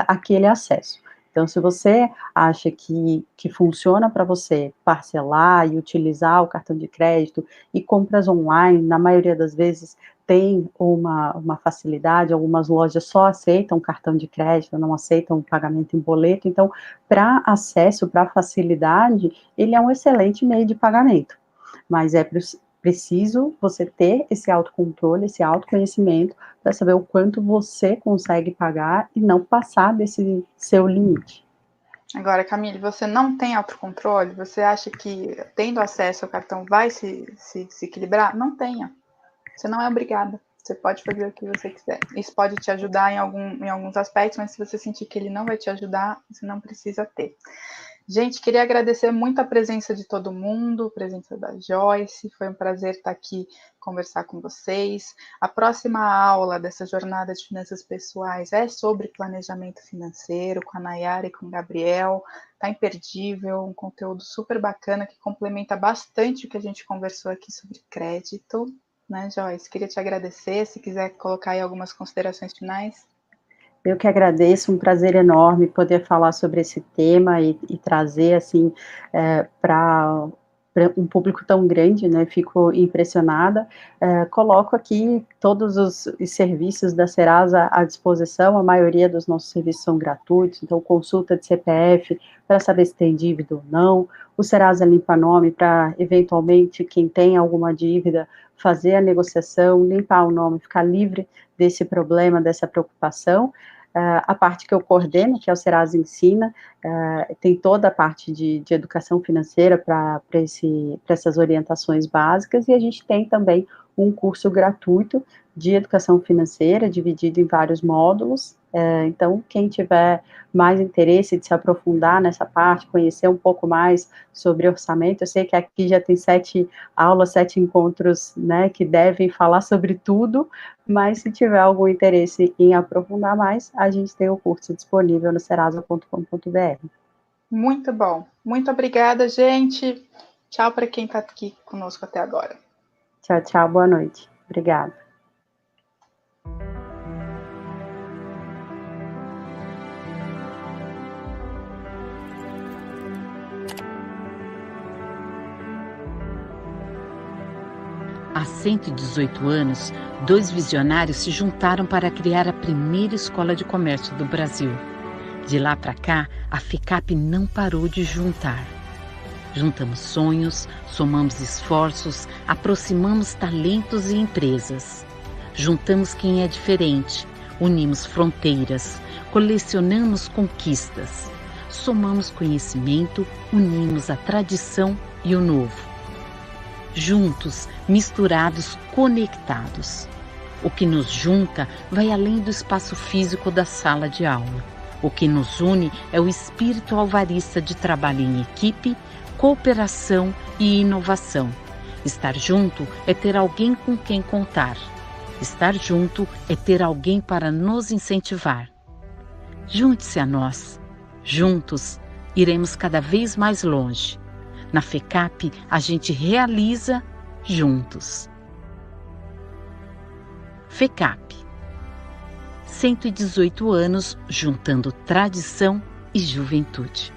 aquele acesso. Então, se você acha que funciona para você parcelar e utilizar o cartão de crédito e compras online, na maioria das vezes, tem uma facilidade, algumas lojas só aceitam cartão de crédito, não aceitam pagamento em boleto, então, para acesso, para facilidade, ele é um excelente meio de pagamento, mas é preciso você ter esse autocontrole, esse autoconhecimento, para saber o quanto você consegue pagar e não passar desse seu limite. Agora, Camille, você não tem autocontrole? Você acha que tendo acesso ao cartão vai se equilibrar? Não tenha. Você não é obrigada. Você pode fazer o que você quiser. Isso pode te ajudar em alguns aspectos, mas se você sentir que ele não vai te ajudar, você não precisa ter. Gente, queria agradecer muito a presença de todo mundo, a presença da Joyce, foi um prazer estar aqui conversar com vocês. A próxima aula dessa jornada de finanças pessoais é sobre planejamento financeiro, com a Nayara e com o Gabriel, tá imperdível, um conteúdo super bacana que complementa bastante o que a gente conversou aqui sobre crédito, né, Joyce? Queria te agradecer, se quiser colocar aí algumas considerações finais. Eu que agradeço, um prazer enorme poder falar sobre esse tema e trazer, assim, para um público tão grande, né, fico impressionada. Coloco aqui todos os serviços da Serasa à disposição, a maioria dos nossos serviços são gratuitos, então consulta de CPF para saber se tem dívida ou não, o Serasa Limpa Nome para, eventualmente, quem tem alguma dívida, fazer a negociação, limpar o nome, ficar livre desse problema, dessa preocupação. A parte que eu coordeno, que é o Serasa Ensina, tem toda a parte de educação financeira para essas orientações básicas, e a gente tem também um curso gratuito de educação financeira, dividido em vários módulos. Então, quem tiver mais interesse de se aprofundar nessa parte, conhecer um pouco mais sobre orçamento, eu sei que aqui já tem 7 aulas, 7 encontros, né, que devem falar sobre tudo, mas se tiver algum interesse em aprofundar mais, a gente tem o curso disponível no serasa.com.br. Muito bom. Muito obrigada, gente. Tchau para quem está aqui conosco até agora. Tchau, tchau. Boa noite. Obrigada. Há 118 anos, 2 visionários se juntaram para criar a primeira escola de comércio do Brasil. De lá para cá, a FECAP não parou de juntar. Juntamos sonhos, somamos esforços, aproximamos talentos e empresas. Juntamos quem é diferente, unimos fronteiras, colecionamos conquistas. Somamos conhecimento, unimos a tradição e o novo. Juntos, misturados, conectados. O que nos junta vai além do espaço físico da sala de aula. O que nos une é o espírito alvarista de trabalho em equipe, cooperação e inovação. Estar junto é ter alguém com quem contar. Estar junto é ter alguém para nos incentivar. Junte-se a nós. Juntos, iremos cada vez mais longe. Na FECAP, a gente realiza juntos. FECAP. 118 anos juntando tradição e juventude.